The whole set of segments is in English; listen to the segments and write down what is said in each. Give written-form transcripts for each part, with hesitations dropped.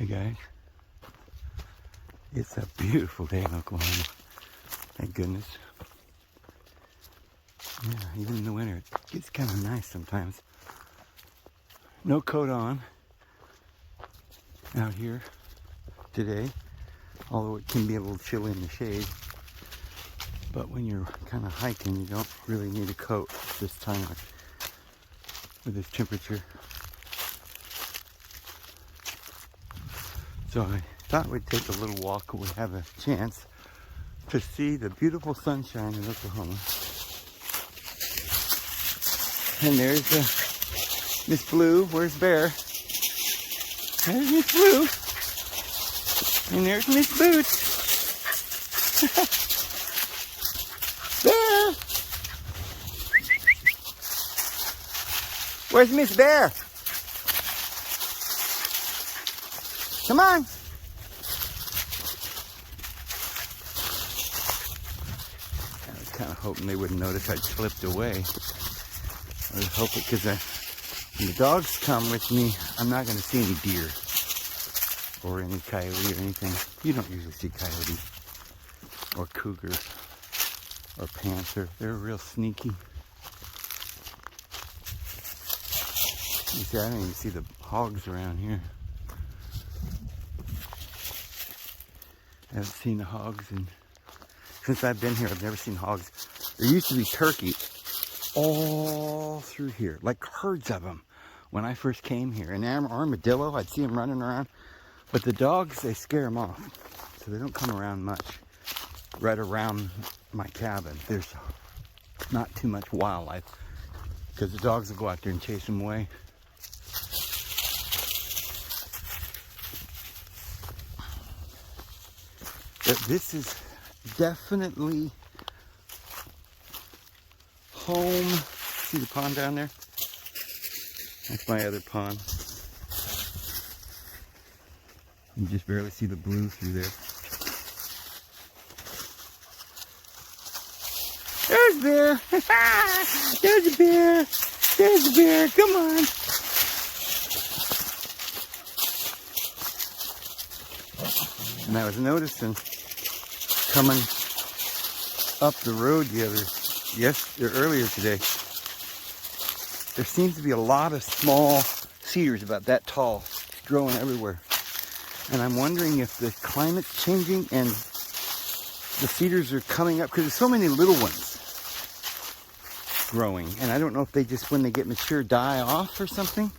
Hey guys, it's a beautiful day in Oklahoma. Thank goodness. Yeah, even in the winter, it gets kind of nice sometimes. No coat on out here today, although it can be a little chilly in the shade. But when you're kind of hiking, you don't really need a coat this time with this temperature. So I thought we'd take a little walk when we have a chance to see the beautiful sunshine in Oklahoma. And there's Miss Blue. Where's Bear? There's Miss Blue. And there's Miss Boots. Bear! Where's Miss Bear? Come on. I was kind of hoping they wouldn't notice I'd slipped away. I was hoping because when the dogs come with me, I'm not going to see any deer or any coyote or anything. You don't usually see coyote or cougar or panther. They're real sneaky. You see, I don't even see the hogs around here. I haven't seen the hogs, and since I've been here, I've never seen hogs. There used to be turkeys all through here, like herds of them when I first came here. And armadillo, I'd see them running around. But the dogs, they scare them off. So they don't come around much right around my cabin. There's not too much wildlife because the dogs will go out there and chase them away. But this is definitely home. See the pond down there? That's my other pond. You just barely see the blue through there. There's a bear! There's a bear! There's a bear! Come on! And I was noticing coming up the road earlier today, there seems to be a lot of small cedars about that tall growing everywhere. And I'm wondering if the climate's changing and the cedars are coming up because there's so many little ones growing. And I don't know if they just, when they get mature, die off or something.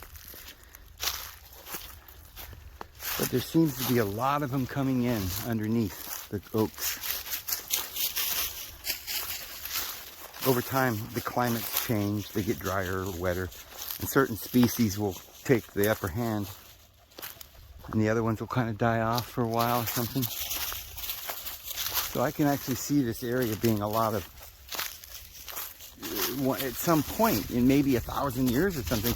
But there seems to be a lot of them coming in underneath the oaks. Over time, the climates change. They get drier or wetter. And certain species will take the upper hand. And the other ones will kind of die off for a while or something. So I can actually see this area being a lot of, at some point, in maybe 1,000 years or something,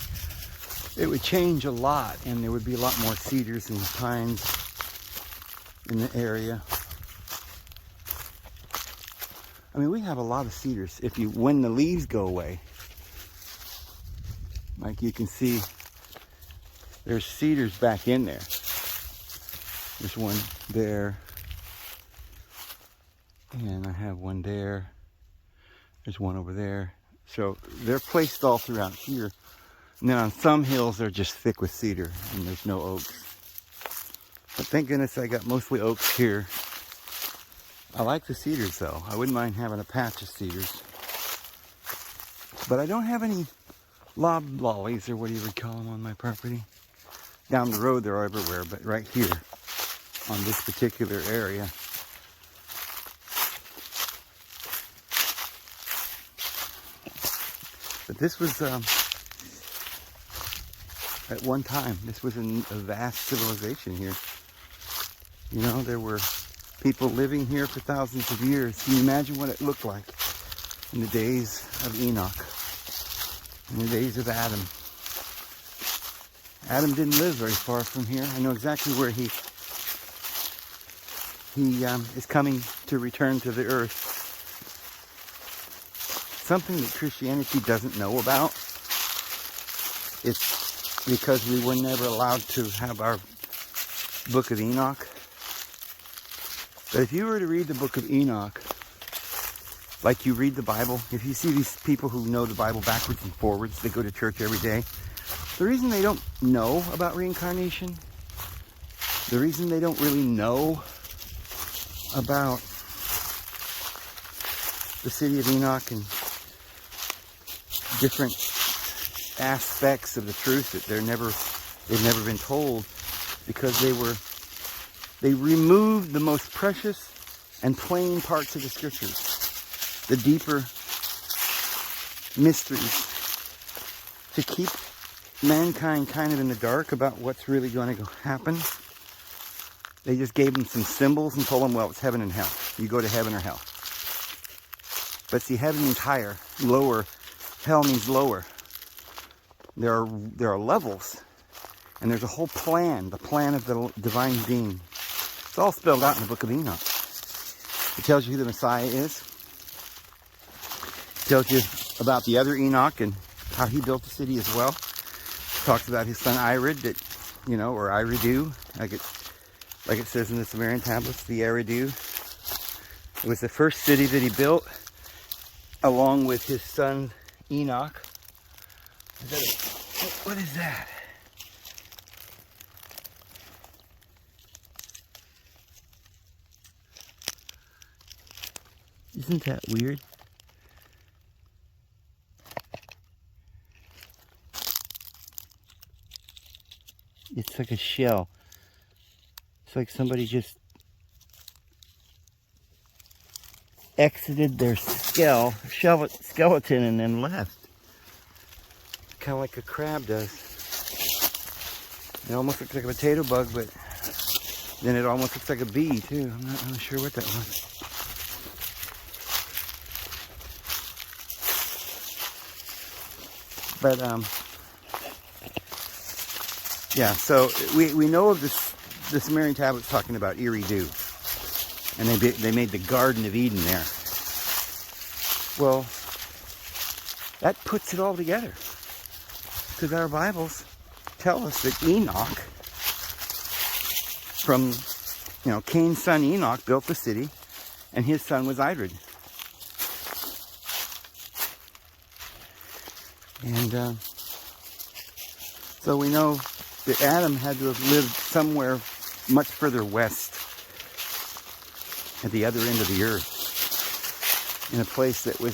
it would change a lot, and there would be a lot more cedars and pines in the area. I mean, we have a lot of cedars. When the leaves go away, like you can see, there's cedars back in there. There's one there, and I have one there. There's one over there. So they're placed all throughout here. And then on some hills, they're just thick with cedar, and there's no oaks. But thank goodness I got mostly oaks here. I like the cedars, though. I wouldn't mind having a patch of cedars. But I don't have any loblollies, or what you would call them, on my property. Down the road, they're everywhere, but right here, on this particular area, but this was, at one time, this was a vast civilization here. You know, there were people living here for thousands of years. Can you imagine what it looked like in the days of Enoch, in the days of Adam? Adam didn't live very far from here. I know exactly where he is coming to return to the earth. Something that Christianity doesn't know about. It's because we were never allowed to have our book of Enoch. But if you were to read the book of Enoch, like you read the Bible, if you see these people who know the Bible backwards and forwards, they go to church every day, the reason they don't know about reincarnation, the reason they don't really know about the city of Enoch and different aspects of the truth that they've never been told, because they removed the most precious and plain parts of the scriptures, the deeper mysteries, to keep mankind kind of in the dark about what's really going to happen. They just gave them some symbols and told them, well, it's heaven and hell. You go to heaven or hell. But see, heaven means higher, lower. Hell means lower. There are levels, and there's a whole plan, the plan of the divine being. It's all spelled out in the book of Enoch. It tells you who the Messiah is. It tells you about the other Enoch and how he built the city as well. It talks about his son Irid, that, or Iridu, like it says in the Sumerian tablets, the Eridu. It was the first city that he built, along with his son Enoch. What is that? Isn't that weird? It's like a shell. It's like somebody just exited their skeleton and then left. Kind of like a crab does. It almost looks like a potato bug, but then it almost looks like a bee too. I'm not really sure what that was. But yeah, so we know of this, the Sumerian tablets talking about Eridu, and they made the Garden of Eden there. Well, that puts it all together, because our Bibles tell us that Enoch, from Cain's son Enoch, built the city, and his son was Irid. And so we know that Adam had to have lived somewhere much further west, at the other end of the earth, in a place that was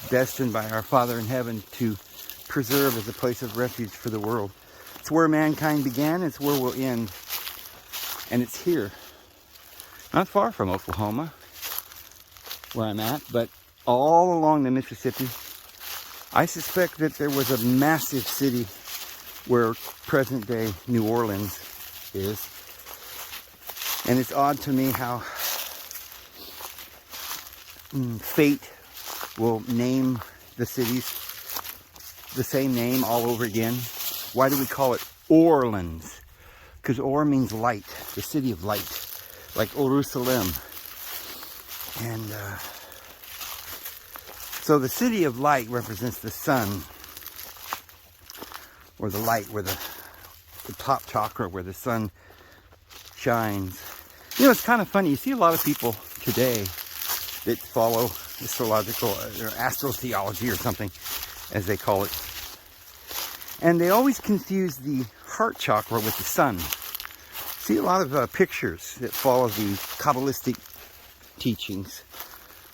destined by our Father in heaven to preserve as a place of refuge for the world. It's where mankind began, it's where we'll end, and it's here. Not far from Oklahoma, where I'm at, but all along the Mississippi. I suspect that there was a massive city where present-day New Orleans is. And it's odd to me how fate will name the cities the same name all over again. Why do we call it Orleans? Because Or means light, the city of light, like Jerusalem. And so the city of light represents the sun, or the light, where the top chakra, where the sun shines. It's kind of funny. You see a lot of people today that follow astrological or astrotheology or something, as they call it. And they always confuse the heart chakra with the sun. See a lot of pictures that follow the Kabbalistic teachings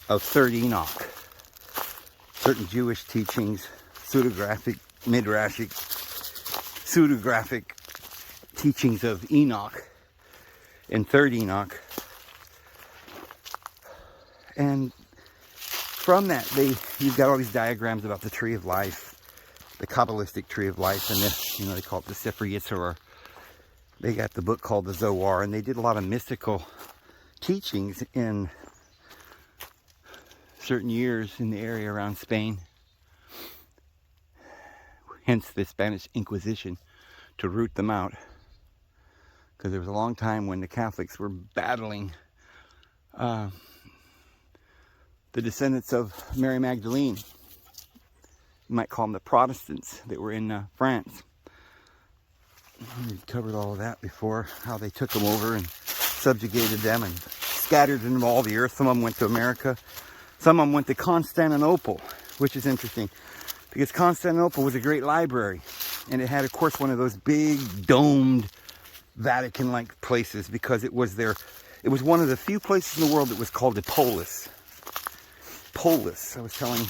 of Third Enoch. Certain Jewish teachings, pseudographic, midrashic, pseudographic teachings of Enoch and Third Enoch. And from that, you've got all these diagrams about the tree of life, the Kabbalistic tree of life, and this, they call it the Sefer Yitzhar. They got the book called the Zohar, and they did a lot of mystical teachings in certain years in the area around Spain. Hence the Spanish Inquisition, to root them out. Because there was a long time when the Catholics were battling the descendants of Mary Magdalene. You might call them the Protestants that were in France. We covered all of that before, how they took them over and subjugated them and scattered them all the earth. Some of them went to America. Some of them went to Constantinople, which is interesting because Constantinople was a great library. And it had, of course, one of those big domed Vatican-like places because it was one of the few places in the world that was called a polis. Polis. I was telling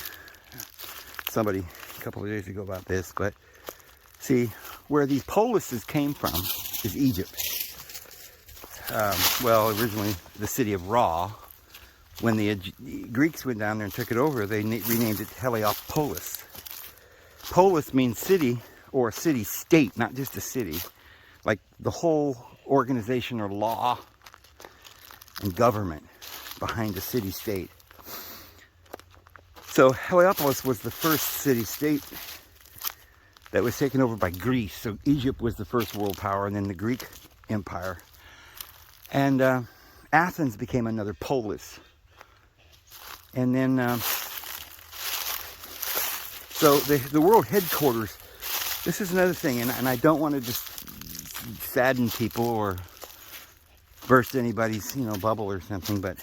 somebody a couple of days ago about this, but see, where these polises came from is Egypt. Well, originally the city of Ra. When the Greeks went down there and took it over, they renamed it Heliopolis. Polis means city or city-state, not just a city. Like the whole organization or law and government behind a city-state. So Heliopolis was the first city-state that was taken over by Greece. So Egypt was the first world power, and then the Greek Empire. And Athens became another polis. And then, so the world headquarters, this is another thing, and I don't want to just sadden people or burst anybody's, bubble or something, but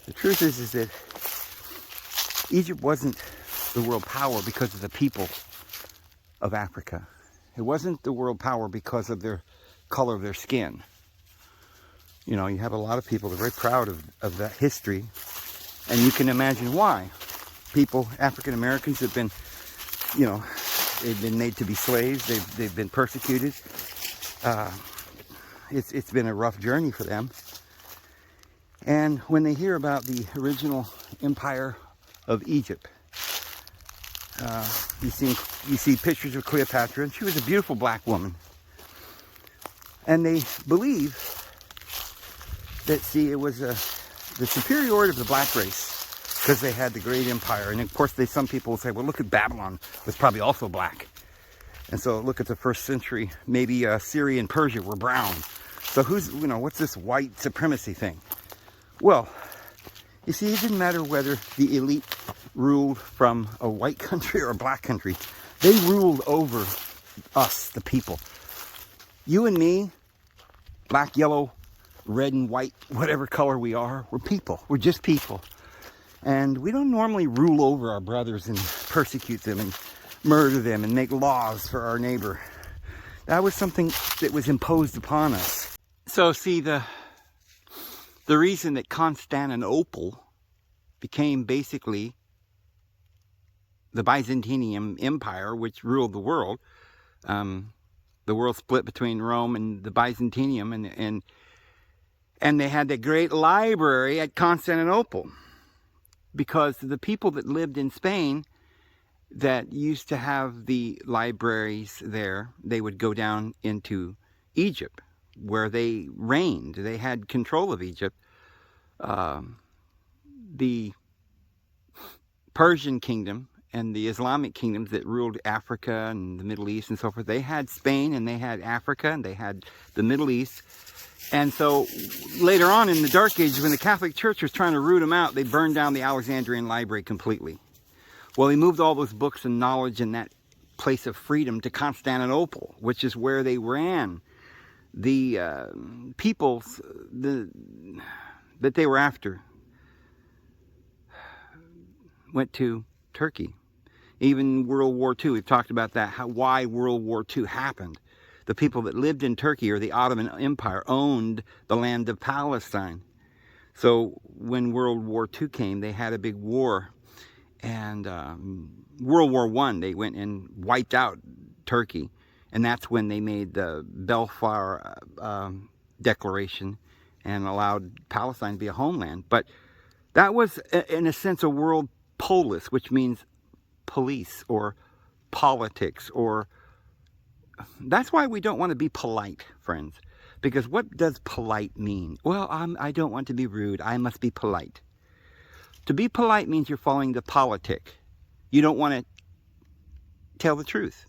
the truth is that Egypt wasn't the world power because of the people of Africa. It wasn't the world power because of their color of their skin. You have a lot of people that are very proud of that history. And you can imagine why. People, African Americans, have been, they've been made to be slaves. They've been persecuted. It's been a rough journey for them. And when they hear about the original empire of Egypt, you see pictures of Cleopatra, and she was a beautiful black woman. And they believe that, see, it was the superiority of the black race because they had the great empire. And of course, some people will say, well, look at Babylon, was probably also black. And so look at the first century, maybe Syria and Persia were brown. So what's this white supremacy thing? Well, you see, it didn't matter whether the elite ruled from a white country or a black country. They ruled over us, the people. You and me, black, yellow, red and white, whatever color we are, we're people. We're just people. And we don't normally rule over our brothers and persecute them and murder them and make laws for our neighbor. That was something that was imposed upon us. So see, the reason that Constantinople became basically the Byzantine Empire, which ruled the world, the world split between Rome and the Byzantium, and they had that great library at Constantinople because the people that lived in Spain that used to have the libraries there, they would go down into Egypt where they reigned. They had control of Egypt. The Persian kingdom and the Islamic kingdoms that ruled Africa and the Middle East and so forth, they had Spain and they had Africa and they had the Middle East. And so later on in the Dark Ages, when the Catholic Church was trying to root them out, they burned down the Alexandrian library completely. Well, they moved all those books and knowledge and that place of freedom to Constantinople, which is where they ran the peoples that they were after. Went to Turkey. Even World War II, we've talked about that, why World War II happened. The people that lived in Turkey or the Ottoman Empire owned the land of Palestine. So when World War II came, they had a big war. And World War I, they went and wiped out Turkey. And that's when they made the Balfour Declaration and allowed Palestine to be a homeland. But that was, in a sense, a world polis, which means police or politics or... That's why we don't want to be polite, friends. Because what does polite mean? Well, I don't want to be rude. I must be polite. To be polite means you're following the politic. You don't want to tell the truth.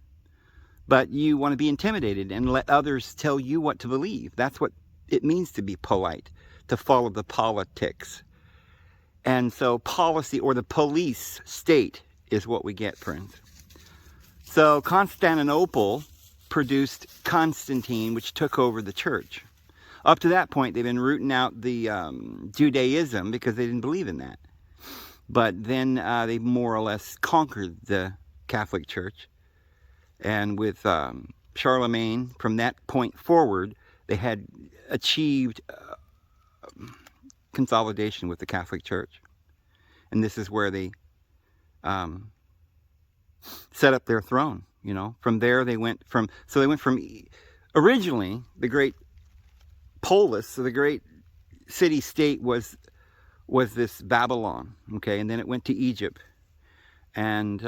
But you want to be intimidated and let others tell you what to believe. That's what it means to be polite, to follow the politics. And so policy or the police state is what we get, friends. So Constantinople produced Constantine, which took over the church. Up to that point, they've been rooting out the Judaism because they didn't believe in that. But then they more or less conquered the Catholic Church. And with Charlemagne, from that point forward, they had achieved consolidation with the Catholic Church. And this is where they set up their throne. You know, from there they went from, originally the great polis, so the great city-state was this Babylon, okay, and then it went to Egypt. And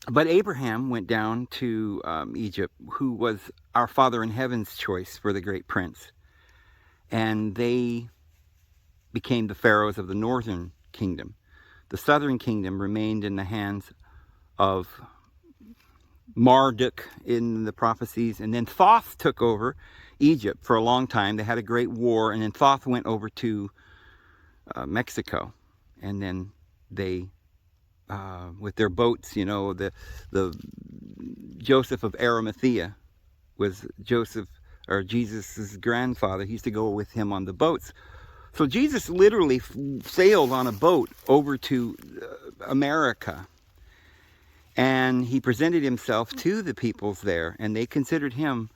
but Abraham went down to Egypt, who was our Father in Heaven's choice for the great prince. And they became the pharaohs of the northern kingdom. The southern kingdom remained in the hands of Marduk in the prophecies. And then Thoth took over Egypt for a long time. They had a great war. And then Thoth went over to Mexico. And then they, with their boats, you know, the Joseph of Arimathea was Jesus' grandfather. He used to go with him on the boats. So Jesus literally sailed on a boat over to America. And he presented himself to the peoples there. And they considered him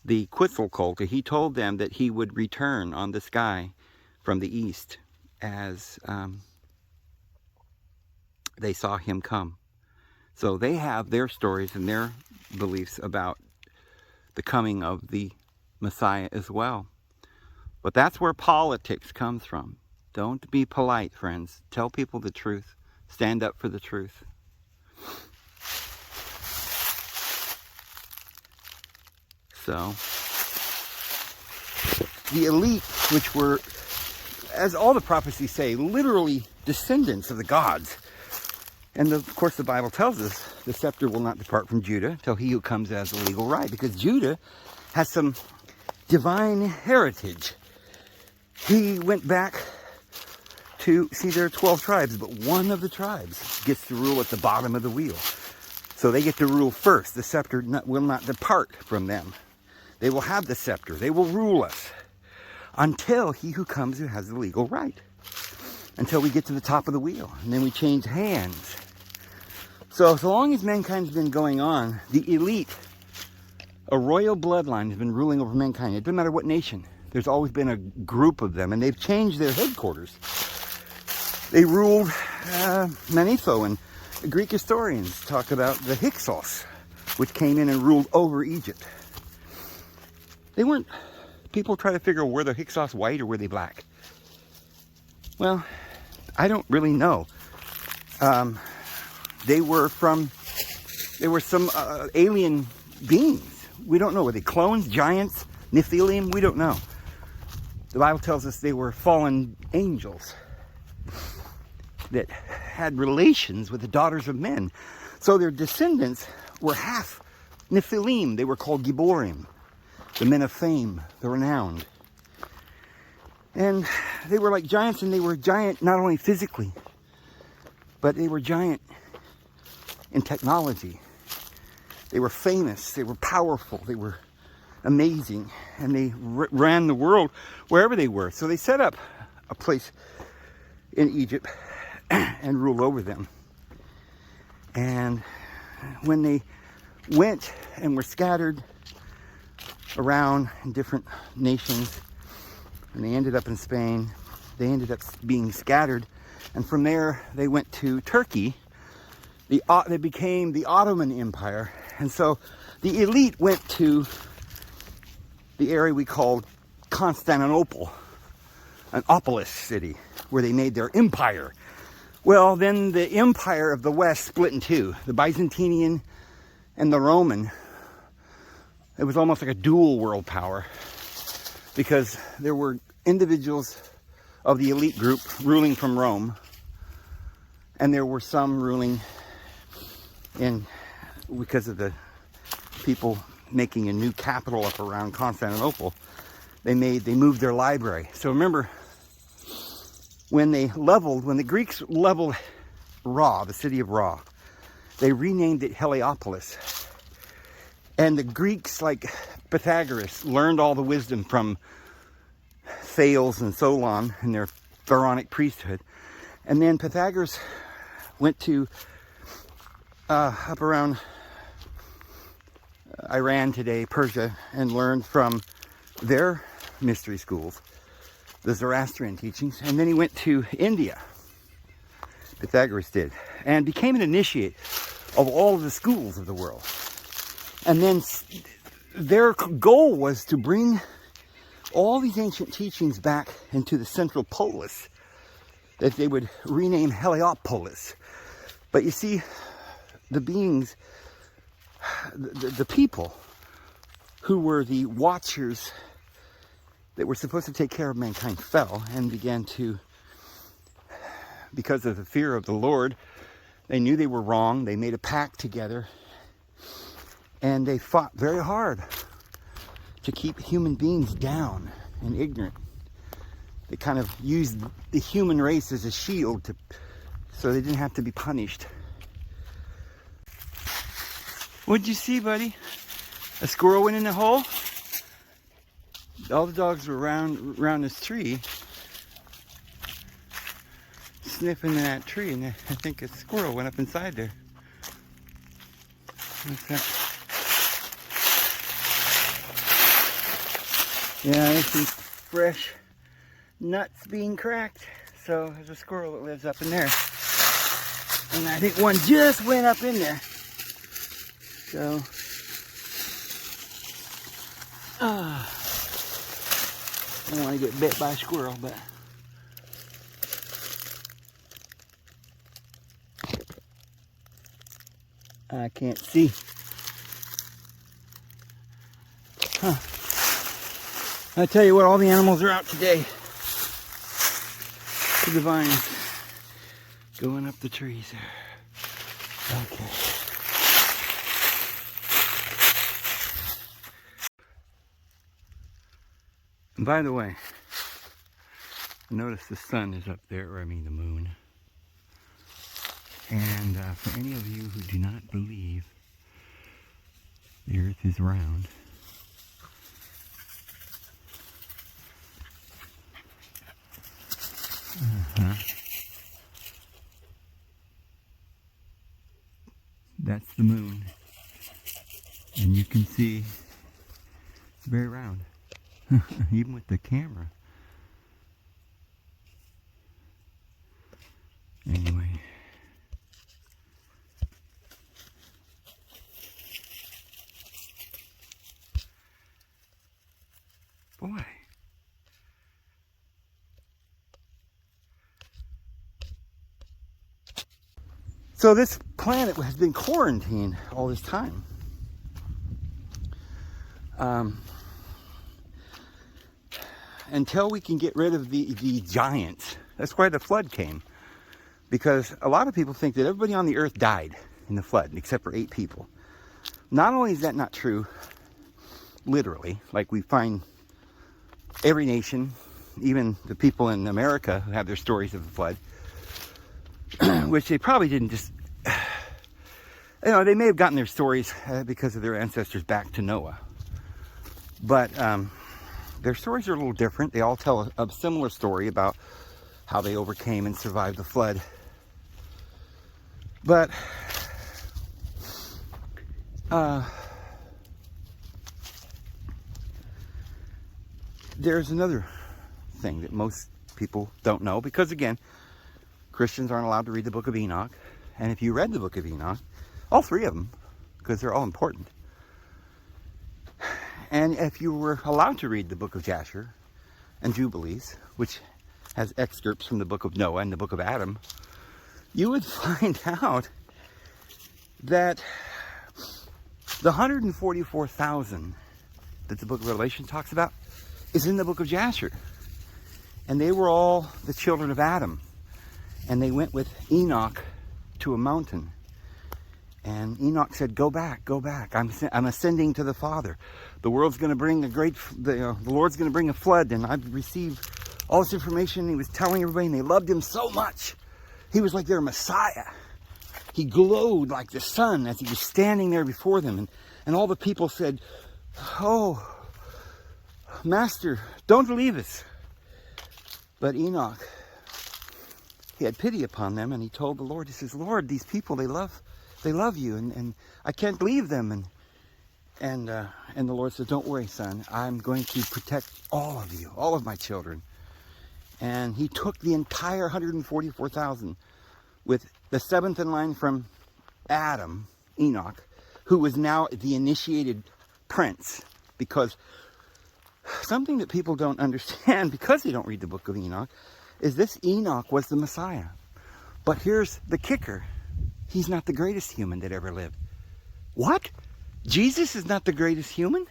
the Quetzalcoatl. He told them that he would return on the sky from the east as they saw him come. So they have their stories and their beliefs about the coming of the Messiah as well. But that's where politics comes from. Don't be polite, friends. Tell people the truth. Stand up for the truth. So, the elite, which were, as all the prophecies say, literally descendants of the gods. And of course the Bible tells us the scepter will not depart from Judah till he who comes has a legal right. Because Judah has some divine heritage. He went back to, see, there are 12 tribes, but one of the tribes gets to rule at the bottom of the wheel. So they get to rule first. The scepter will not depart from them. They will have the scepter. They will rule us until he who comes who has the legal right. Until we get to the top of the wheel. And then we change hands. So long as mankind's been going on, the elite, a royal bloodline, has been ruling over mankind. It doesn't matter what nation. There's always been a group of them. And they've changed their headquarters. They ruled Manetho, and the Greek historians talk about the Hyksos, which came in and ruled over Egypt. They weren't, people try to figure out were the Hyksos white or were they black? Well, I don't really know. They were some alien beings. We don't know. Were they clones, giants, Nephilim? We don't know. The Bible tells us they were fallen angels that had relations with the daughters of men. So their descendants were half Nephilim. They were called Gibborim, the men of fame, the renowned. And they were like giants, and they were giant not only physically, but they were giant in technology. They were famous, they were powerful, they were amazing, and they ran the world wherever they were. So they set up a place in Egypt and ruled over them. And when they went and were scattered around in different nations, and they ended up in Spain, they ended up being scattered. And from there, they went to Turkey. They became the Ottoman Empire. And so the elite went to the area we called Constantinople, an opolis city, where they made their empire. Well, then the empire of the West split in two, the Byzantine and the Roman. It was almost like a dual world power, because there were individuals of the elite group ruling from Rome, and there were some ruling because of the people making a new capital up around Constantinople. They moved their library. So remember, when the Greeks leveled Ra, the city of Ra, they renamed it Heliopolis. And the Greeks, like Pythagoras, learned all the wisdom from Thales and Solon in their pharaonic priesthood. And then Pythagoras went to up around Iran today, Persia, and learned from their mystery schools, the Zoroastrian teachings. And then he went to India, Pythagoras did, and became an initiate of all of the schools of the world. And then their goal was to bring all these ancient teachings back into the central polis that they would rename Heliopolis. But you see, the beings, the people who were the watchers that were supposed to take care of mankind fell and began to, because of the fear of the Lord, they knew they were wrong. They made a pact together, and they fought very hard to keep human beings down and ignorant. They kind of used the human race as a shield so they didn't have to be punished. What'd you see, buddy? A squirrel went in the hole? All the dogs were around this tree, sniffing that tree, and I think a squirrel went up inside there. What's that? Yeah, there's some fresh nuts being cracked. So there's a squirrel that lives up in there. And I think one just went up in there. So, I don't want to get bit by a squirrel, but I can't see. Huh. I tell you what, all the animals are out today. To the vines. Going up the trees there. Okay. And by the way, notice the sun is up there, or I mean the moon. And for any of you who do not believe the earth is round, that's the moon. And you can see it's very round. Even with the camera. Anyway. Boy. So this planet has been quarantined all this time. Until we can get rid of the giants. That's why the flood came. Because a lot of people think that everybody on the earth died in the flood, except for 8 people. Not only is that not true, literally, like we find every nation, even the people in America who have their stories of the flood, which they probably didn't just, they may have gotten their stories because of their ancestors back to Noah. But their stories are a little different. They all tell a similar story about how they overcame and survived the flood. But there's another thing that most people don't know, because again, Christians aren't allowed to read the book of Enoch. And if you read the book of Enoch, all 3 of them, because they're all important. And if you were allowed to read the book of Jasher and Jubilees, which has excerpts from the book of Noah and the book of Adam, you would find out that the 144,000 that the book of Revelation talks about is in the book of Jasher. And they were all the children of Adam. And they went with Enoch to a mountain. And Enoch said, go back. I'm ascending to the Father. The world's going to bring the Lord's going to bring a flood. And I've received all this information. He was telling everybody, and they loved him so much. He was like their Messiah. He glowed like the sun as he was standing there before them. And all the people said, "Oh, Master, don't leave us." But Enoch, he had pity upon them, and he told the Lord, he says, "Lord, these people, they love you, and I can't leave them." And the Lord said, "Don't worry, son. I'm going to protect all of you, all of my children." And he took the entire 144,000, with the seventh in line from Adam, Enoch, who was now the initiated prince. Because something that people don't understand, because they don't read the book of Enoch, is this Enoch was the Messiah. But here's the kicker. He's not the greatest human that ever lived. What? Jesus is not the greatest human?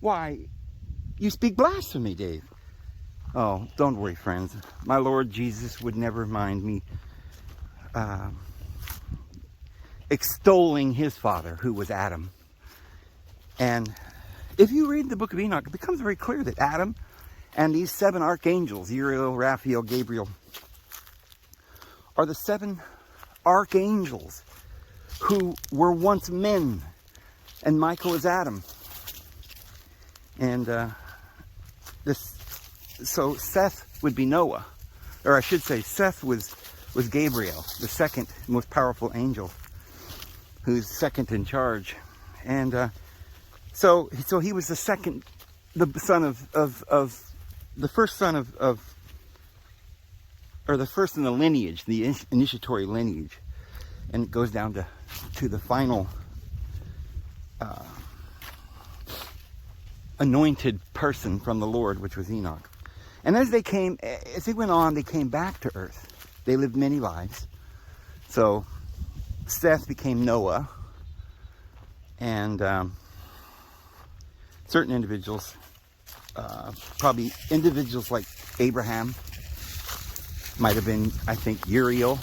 Why, you speak blasphemy, Dave. Oh, don't worry, friends. My Lord Jesus would never mind me extolling his father, who was Adam. And if you read the book of Enoch, it becomes very clear that Adam and these 7 archangels, Uriel, Raphael, Gabriel, are the 7 archangels who were once men. And Michael is Adam. And so Seth would be Noah. Or I should say, Seth was Gabriel, the second most powerful angel, who's second in charge. And so he was the second, the son of the first son of, or the first in the lineage, the initiatory lineage. And it goes down to the final anointed person from the Lord, which was Enoch. And as they went on, they came back to earth. They lived many lives. So Seth became Noah, and certain individuals, probably individuals like Abraham, might have been, I think, Uriel.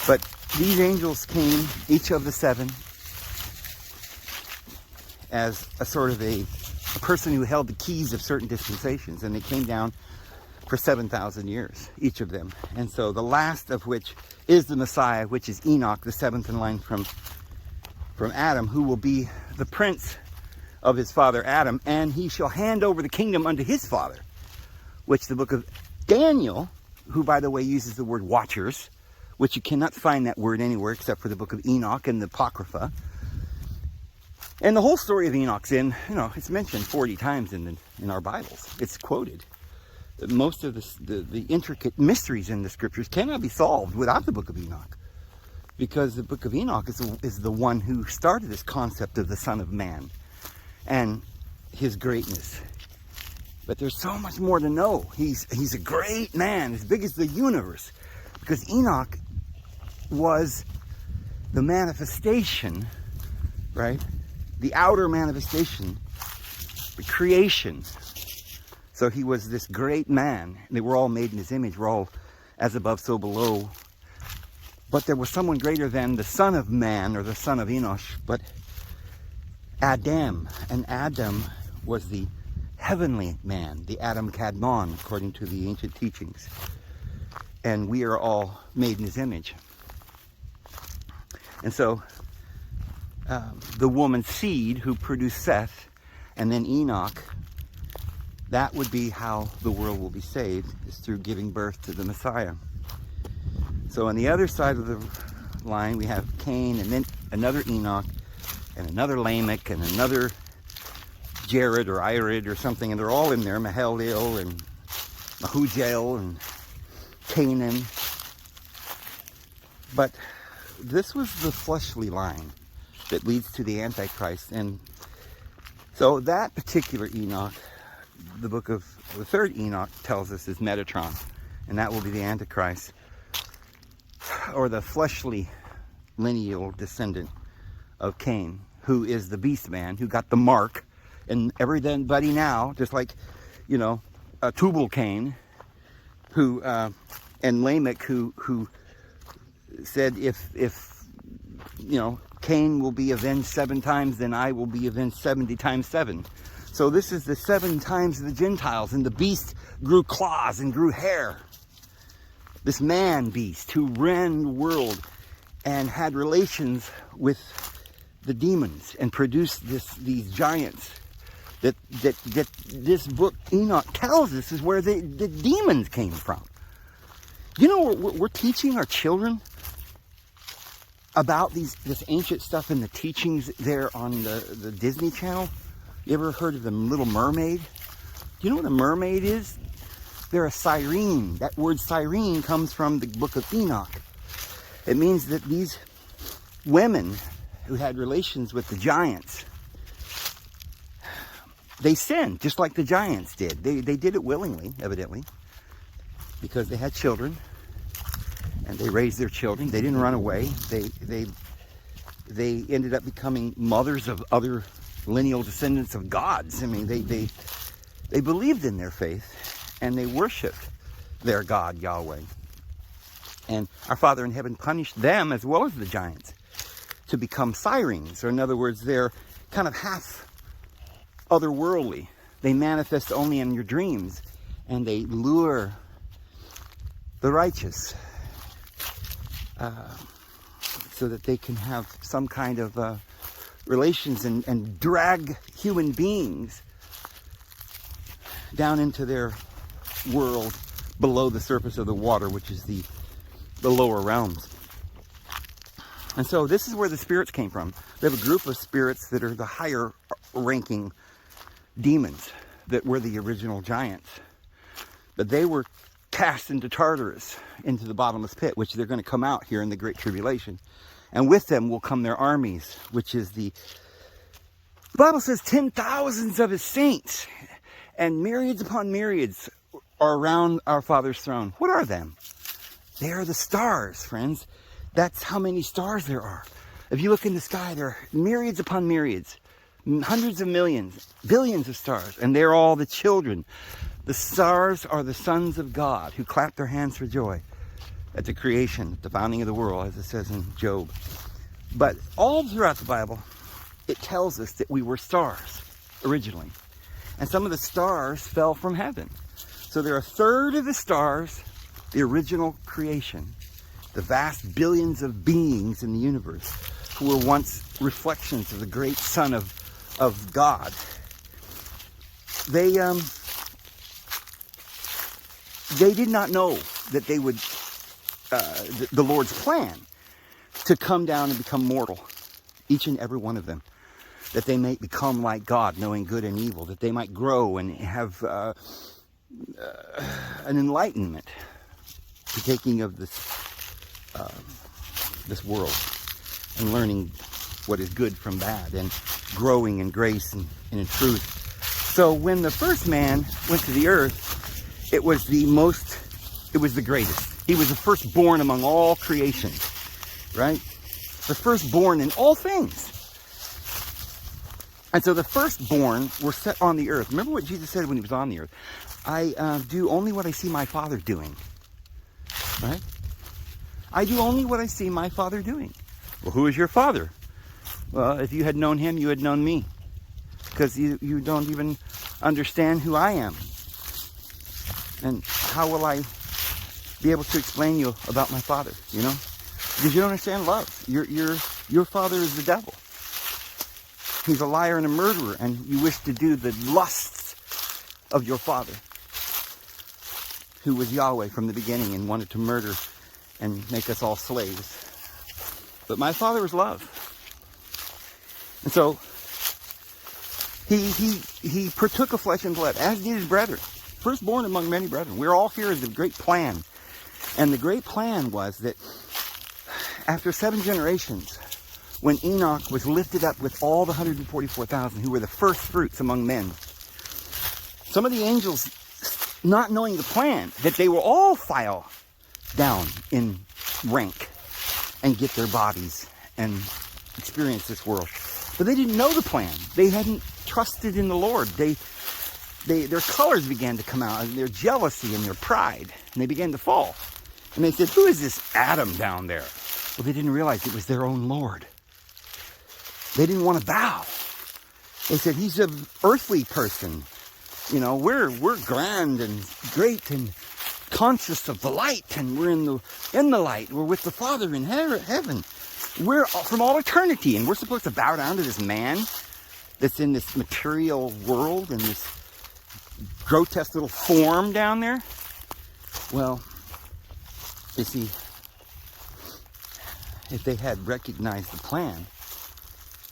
But these angels came, each of the 7, as a sort of a person who held the keys of certain dispensations, and they came down for 7,000 years, each of them. And so the last of which is the Messiah, which is Enoch, the 7th in line from Adam, who will be the prince of his father Adam, and he shall hand over the kingdom unto his father, which the book of Daniel, who by the way uses the word watchers, which you cannot find that word anywhere except for the book of Enoch and the Apocrypha. And the whole story of Enoch's it's mentioned 40 times in our Bibles. It's quoted. Most of the intricate mysteries in the scriptures cannot be solved without the book of Enoch. Because the book of Enoch is the one who started this concept of the Son of Man and his greatness. But there's so much more to know. He's a great man, as big as the universe. Because Enoch was the manifestation, right? The outer manifestation, the creation. So he was this great man. They were all made in his image. We're all as above, so below. But there was someone greater than the Son of Man, or the son of Enoch, but Adam. And Adam was the heavenly man, the Adam Kadmon, according to the ancient teachings. And we are all made in his image. And so the woman's seed who produced Seth and then Enoch, that would be how the world will be saved, is through giving birth to the Messiah. So on the other side of the line, we have Cain, and then another Enoch, and another Lamech, and another Jared or Irid or something, and they're all in there, Mahalalel and Mahujael and Canaan. But this was the fleshly line that leads to the Antichrist. And so that particular Enoch, the book of the 3rd Enoch tells us, is Metatron, and that will be the Antichrist, or the fleshly lineal descendant of Cain, who is the beast man, who got the mark. And everybody now, just like, Tubal Cain, who and Lamech, who said, if Cain will be avenged 7 times, then I will be avenged 70 times 7. So this is the 7 times of the Gentiles, and the beast grew claws and grew hair. This man beast who ran the world and had relations with the demons and produced these giants that this book Enoch tells us is where the demons came from. You know, we're teaching our children about this ancient stuff in the teachings there on the Disney Channel. You ever heard of the Little Mermaid? Do you know what a mermaid is? They're a siren. That word siren comes from the book of Enoch. It means that these women who had relations with the giants, they sinned just like the giants did. They did it willingly, evidently, because they had children and they raised their children. They didn't run away. They ended up becoming mothers of other lineal descendants of gods. I mean, they believed in their faith and they worshiped their God, Yahweh. And our Father in heaven punished them as well as the giants to become sirens. Or in other words, they're kind of half otherworldly. They manifest only in your dreams and they lure the righteous so that they can have some kind of relations and drag human beings down into their world below the surface of the water, which is the lower realms. And so this is where the spirits came from. We have a group of spirits that are the higher ranking demons that were the original giants. But they were cast into Tartarus, into the bottomless pit, which they're going to come out here in the Great Tribulation. And with them will come their armies, which is the Bible says 10,000s of his saints and myriads upon myriads are around our Father's throne. What are them? They are the stars, friends. That's how many stars there are. If you look in the sky, there are myriads upon myriads, hundreds of millions, billions of stars, and they're all the children. The stars are the sons of God who clap their hands for joy at the creation, at the founding of the world, as it says in Job. But all throughout the Bible, it tells us that we were stars originally. And some of the stars fell from heaven. So there are a third of the stars, the original creation, the vast billions of beings in the universe who were once reflections of the great Son of God. They did not know that they would, the Lord's plan to come down and become mortal, each and every one of them, that they might become like God, knowing good and evil, that they might grow and have an enlightenment, partaking of this world and learning what is good from bad and growing in grace and in truth. So when the first man went to the earth, it was the greatest. He was the firstborn among all creation, right? The firstborn in all things. And so the firstborn were set on the earth. Remember what Jesus said when he was on the earth? I do only what I see my Father doing. Right? I do only what I see my Father doing. Well, who is your Father? Well, if you had known him, you had known me. Because you don't even understand who I am. And how will I be able to explain you about my Father, you know? Because you don't understand love. Your father is the devil. He's a liar and a murderer, and you wish to do the lusts of your father, who was Yahweh from the beginning and wanted to murder and make us all slaves. But my Father is love. And so he partook of flesh and blood, as did his brethren, firstborn among many brethren. We're all here as the great plan. And the great plan was that after 7 generations, when Enoch was lifted up with all the 144,000 who were the first fruits among men, some of the angels, not knowing the plan, that they will all file down in rank and get their bodies and experience this world. But they didn't know the plan. They hadn't trusted in the Lord. Their colors began to come out, and their jealousy and their pride, and they began to fall. And they said, who is this Adam down there? Well, they didn't realize it was their own Lord. They didn't want to bow. They said, he's an earthly person. You know, we're grand and great, and conscious of the light, and we're in the light. We're with the Father in heaven. We're from all eternity, and we're supposed to bow down to this man that's in this material world, in this grotesque little form down there. Well, you see, if they had recognized the plan,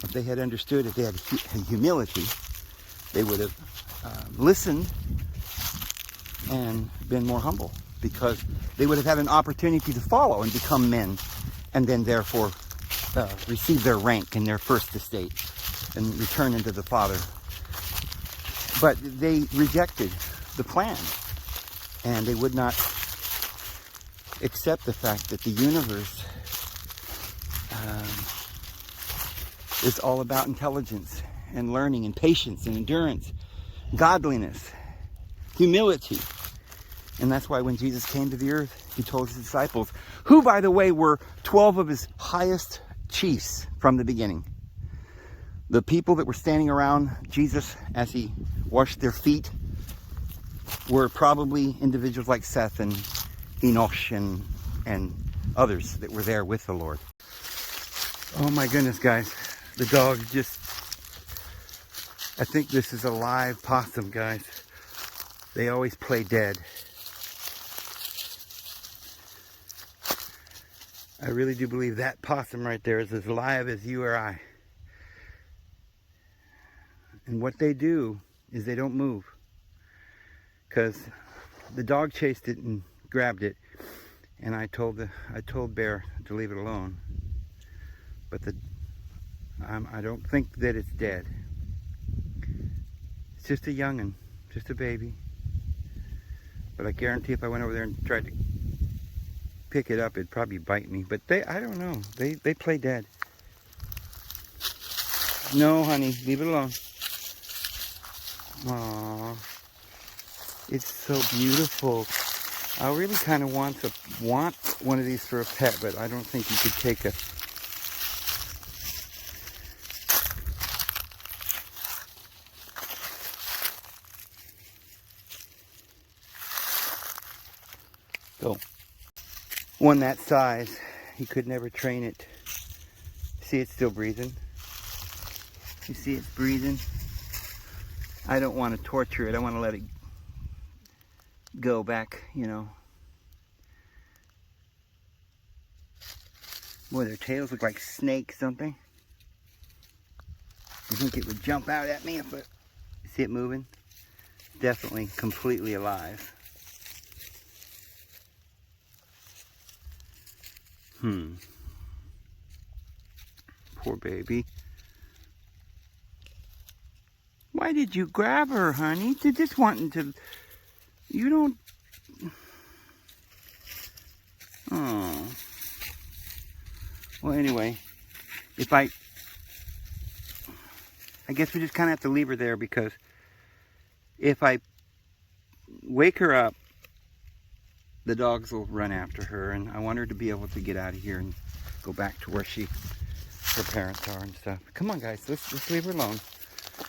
if they had understood, if they had humility, they would have listened and been more humble, because they would have had an opportunity to follow and become men, and then therefore receive their rank in their first estate and return into the Father. But they rejected the plan, and they would not accept the fact that the universe is all about intelligence and learning and patience and endurance, godliness, humility. And that's why when Jesus came to the earth, he told his disciples, who, by the way, were 12 of his highest chiefs from the beginning. The people that were standing around Jesus as he washed their feet were probably individuals like Seth and Enoch and others that were there with the Lord. Oh my goodness, guys. The dog just... I think this is a live possum, guys. They always play dead. I really do believe that possum right there is as live as you or I. And what they do is they don't move, because the dog chased it and grabbed it, and I told Bear to leave it alone. But I don't think that it's dead. It's just a young'un, just a baby. But I guarantee if I went over there and tried to pick it up, it'd probably bite me. But I don't know. They play dead. No, honey, leave it alone. Aww, it's so beautiful. I really kind of want one of these for a pet, but I don't think you could take a... So, one that size, you could never train it. See, it's still breathing. You see it's breathing? I don't want to torture it. I want to let it go back, you know. Boy, their tails look like snakes, don't they? You think it would jump out at me if it... See it moving? Definitely completely alive. Poor baby. Why did you grab her, honey? You're just wanting to... You don't... Oh. Well, anyway, I guess we just kind of have to leave her there, because if I wake her up, the dogs will run after her, and I want her to be able to get out of here and go back to where her parents are and stuff. Come on, guys, let's leave her alone.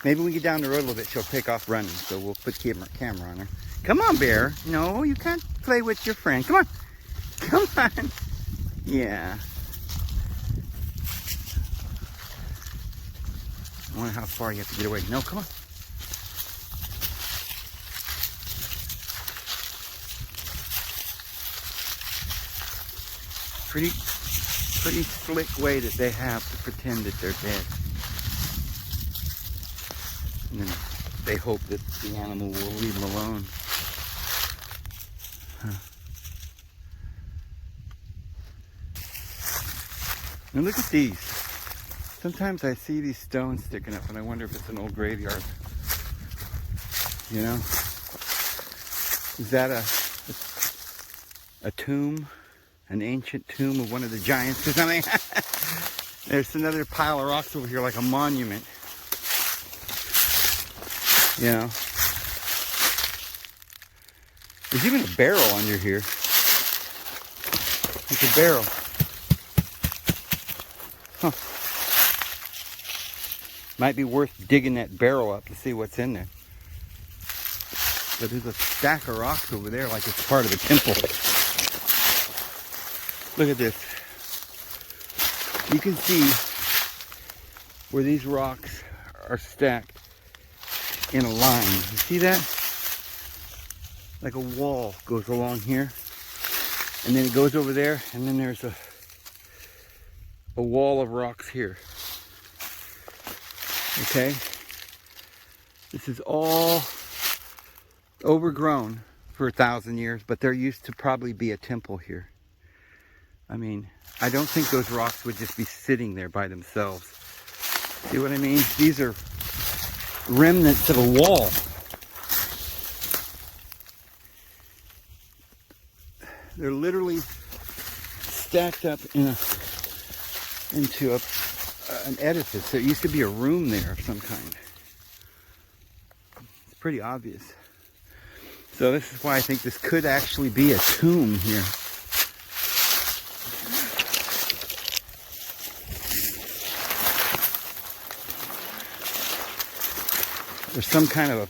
Maybe when we get down the road a little bit, she'll take off running, so we'll put camera on her. Come on, Bear. No, you can't play with your friend. Come on. Come on. Yeah. I wonder how far you have to get away. No, come on. Pretty slick way that they have to pretend that they're dead. And then they hope that the animal will leave them alone. Huh. Now look at these. Sometimes I see these stones sticking up and I wonder if it's an old graveyard. You know? Is that a tomb? An ancient tomb of one of the giants or something? There's another pile of rocks over here like a monument. You know? There's even a barrel under here. It's a barrel. Huh. Might be worth digging that barrel up to see what's in there. But there's a stack of rocks over there like it's part of a temple. Look at this. You can see where these rocks are stacked in a line. You see that? Like a wall goes along here. And then it goes over there, and then there's a wall of rocks here. Okay? This is all overgrown for 1,000 years, but there used to probably be a temple here. I mean, I don't think those rocks would just be sitting there by themselves. See what I mean? These are remnants of a wall. They're literally stacked up into an edifice. There used to be a room there of some kind. It's pretty obvious. So this is why I think this could actually be a tomb here. There's some kind of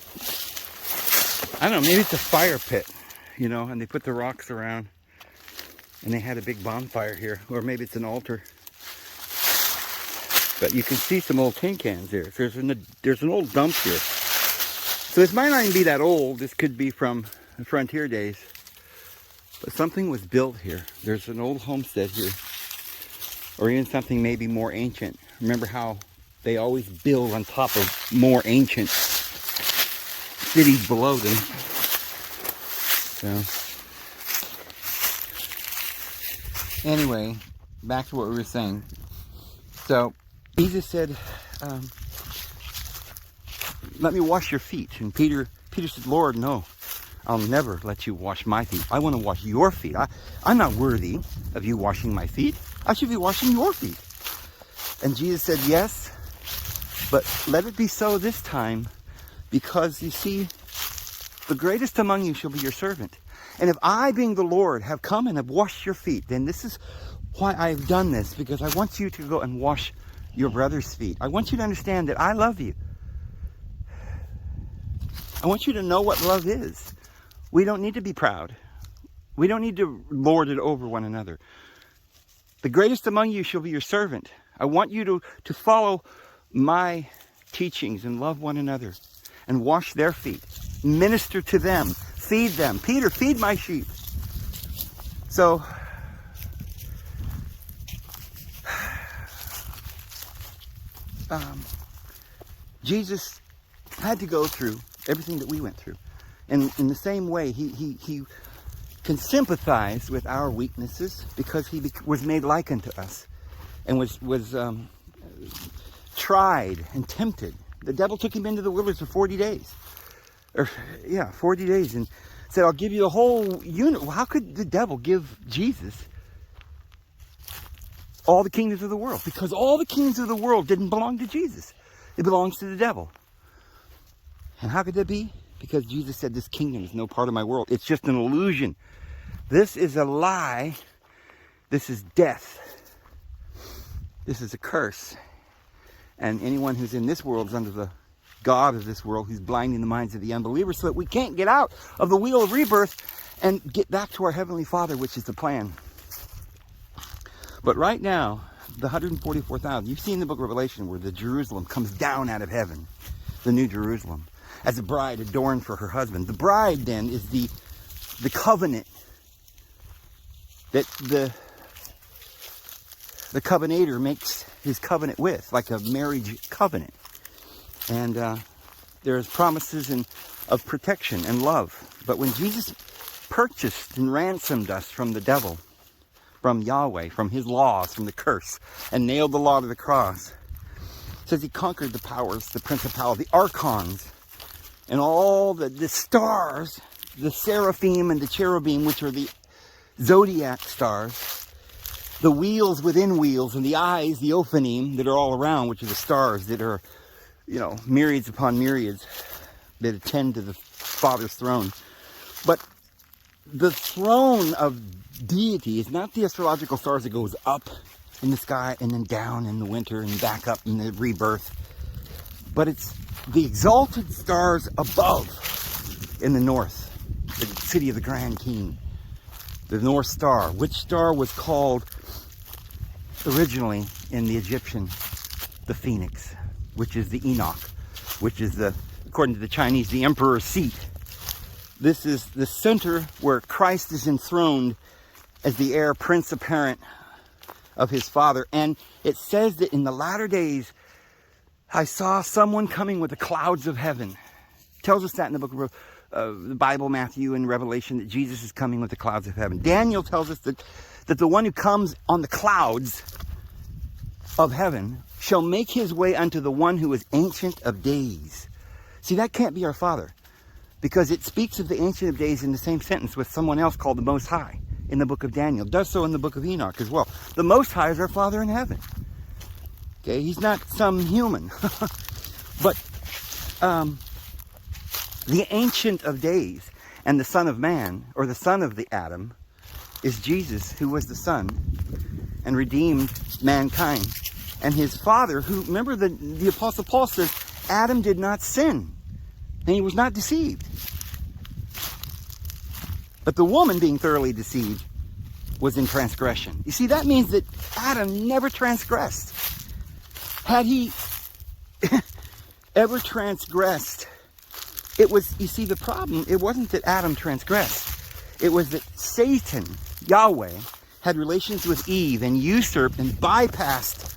I don't know, maybe it's a fire pit, you know, and they put the rocks around and they had a big bonfire here, or maybe it's an altar. But you can see some old tin cans there. There's an old dump here. So this might not even be that old. This could be from the frontier days. But something was built here. There's an old homestead here. Or even something maybe more ancient. Remember how they always build on top of more ancient cities below them. So, anyway, back to what we were saying. So, Jesus said, let me wash your feet. And Peter said, Lord, no, I'll never let you wash my feet. I want to wash your feet. I'm not worthy of you washing my feet. I should be washing your feet. And Jesus said, yes, but let it be so this time, because you see, the greatest among you shall be your servant. And if I, being the Lord, have come and have washed your feet, then this is why I've done this, because I want you to go and wash your brother's feet. I want you to understand that I love you. I want you to know what love is. We don't need to be proud. We don't need to lord it over one another. The greatest among you shall be your servant. I want you to follow my teachings and love one another and wash their feet. Minister to them. Feed them. Peter, feed my sheep. So, Jesus had to go through everything that we went through. And in the same way, he can sympathize with our weaknesses, because he was made like unto us and was tried and tempted. The devil took him into the wilderness for 40 days. 40 days, and said, I'll give you the whole unit. Well, how could the devil give Jesus all the kingdoms of the world? Because all the kingdoms of the world didn't belong to Jesus. It belongs to the devil. And how could that be? Because Jesus said, this kingdom is no part of my world. It's just an illusion. This is a lie. This is death. This is a curse. And anyone who's in this world is under the God of this world, who's blinding the minds of the unbelievers, so that we can't get out of the wheel of rebirth and get back to our Heavenly Father, which is the plan. But right now, the 144,000, you've seen the book of Revelation where the Jerusalem comes down out of heaven, the new Jerusalem, as a bride adorned for her husband. The bride then is the covenant that the covenanter makes his covenant with, like a marriage covenant. And there's promises of protection and love. But when Jesus purchased and ransomed us from the devil, from Yahweh, from his laws, from the curse, and nailed the law to the cross, it says he conquered the powers, the principality, the archons, and all the stars, the seraphim and the cherubim, which are the zodiac stars, the wheels within wheels, and the eyes, the ophanim, that are all around, which are the stars that are, you know, myriads upon myriads that attend to the Father's throne. But the throne of deity is not the astrological stars that goes up in the sky and then down in the winter and back up in the rebirth. But it's the exalted stars above in the north, the city of the Grand King, the North Star, which star was called originally in the Egyptian the Phoenix, which is the Enoch, which is the, according to the Chinese, the emperor's seat. This is the center where Christ is enthroned as the heir prince apparent of his Father. And it says that in the latter days, I saw someone coming with the clouds of heaven. It tells us that in the book of the Bible, Matthew, and Revelation, that Jesus is coming with the clouds of heaven. Daniel tells us that the one who comes on the clouds of heaven shall make his way unto the one who is Ancient of Days. See, that can't be our Father, because it speaks of the Ancient of Days in the same sentence with someone else called the Most High in the book of Daniel. It does so in the book of Enoch as well. The Most High is our Father in heaven. Okay, he's not some human. But the Ancient of Days and the Son of Man, or the son of the Adam, is Jesus, who was the Son and redeemed mankind. And his Father, who, remember the Apostle Paul says, Adam did not sin, and he was not deceived. But the woman, being thoroughly deceived, was in transgression. You see, that means that Adam never transgressed. Had he ever transgressed, it was, you see, the problem, it wasn't that Adam transgressed. It was that Satan, Yahweh, had relations with Eve and usurped and bypassed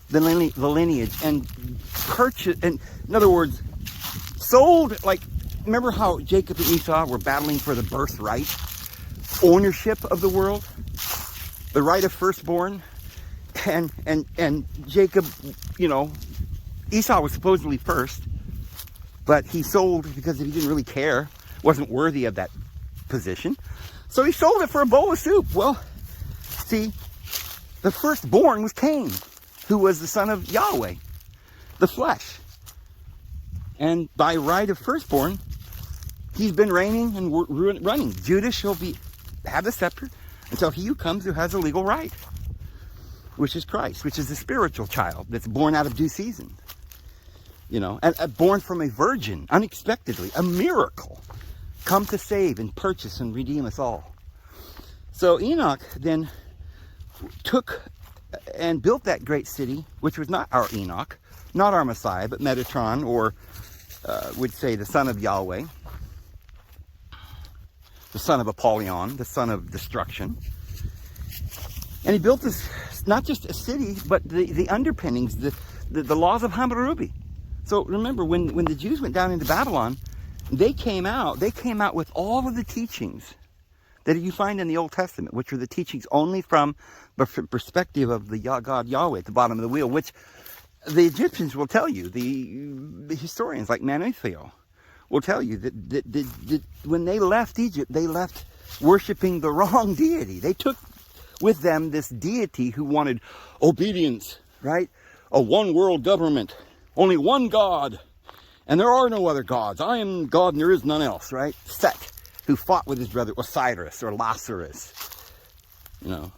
the lineage and purchased, and in other words, sold, like, remember how Jacob and Esau were battling for the birthright, ownership of the world, the right of firstborn, and Jacob, you know, Esau was supposedly first, but he sold because he didn't really care, wasn't worthy of that position, so he sold it for a bowl of soup. Well, see, the firstborn was Cain, who was the son of Yahweh, the flesh. And by right of firstborn, he's been reigning and running. Judah shall have the scepter until he who comes who has a legal right, which is Christ, which is the spiritual child that's born out of due season. You know, and born from a virgin, unexpectedly, a miracle, come to save and purchase and redeem us all. So Enoch then took and built that great city, which was not our Enoch, not our Messiah, but Metatron, or would say the son of Yahweh, the son of Apollyon, the son of destruction. And he built this, not just a city, but the underpinnings, the laws of Hammurabi. So remember, when the Jews went down into Babylon, they came out with all of the teachings that you find in the Old Testament, which are the teachings only from the perspective of the God Yahweh at the bottom of the wheel, which the Egyptians will tell you, the historians like Manetho will tell you that when they left Egypt, they left worshiping the wrong deity. They took with them this deity who wanted obedience, right? A one world government, only one God, and there are no other gods. I am God and there is none else, right? Set, who fought with his brother Osiris or Lazarus, you know.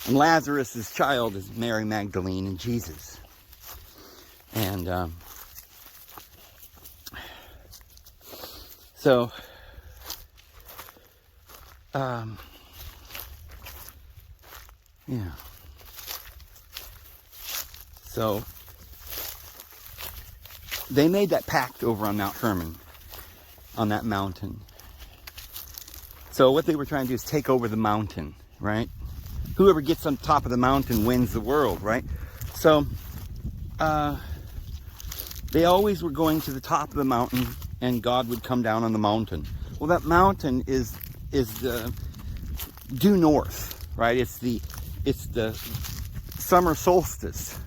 And Lazarus' child is Mary Magdalene and Jesus. And so yeah. So they made that pact over on Mount Hermon, on that mountain. So what they were trying to do is take over the mountain, right? Whoever gets on top of the mountain wins the world, right? So they always were going to the top of the mountain, and God would come down on the mountain. Well, that mountain is due north, right? It's the summer solstice,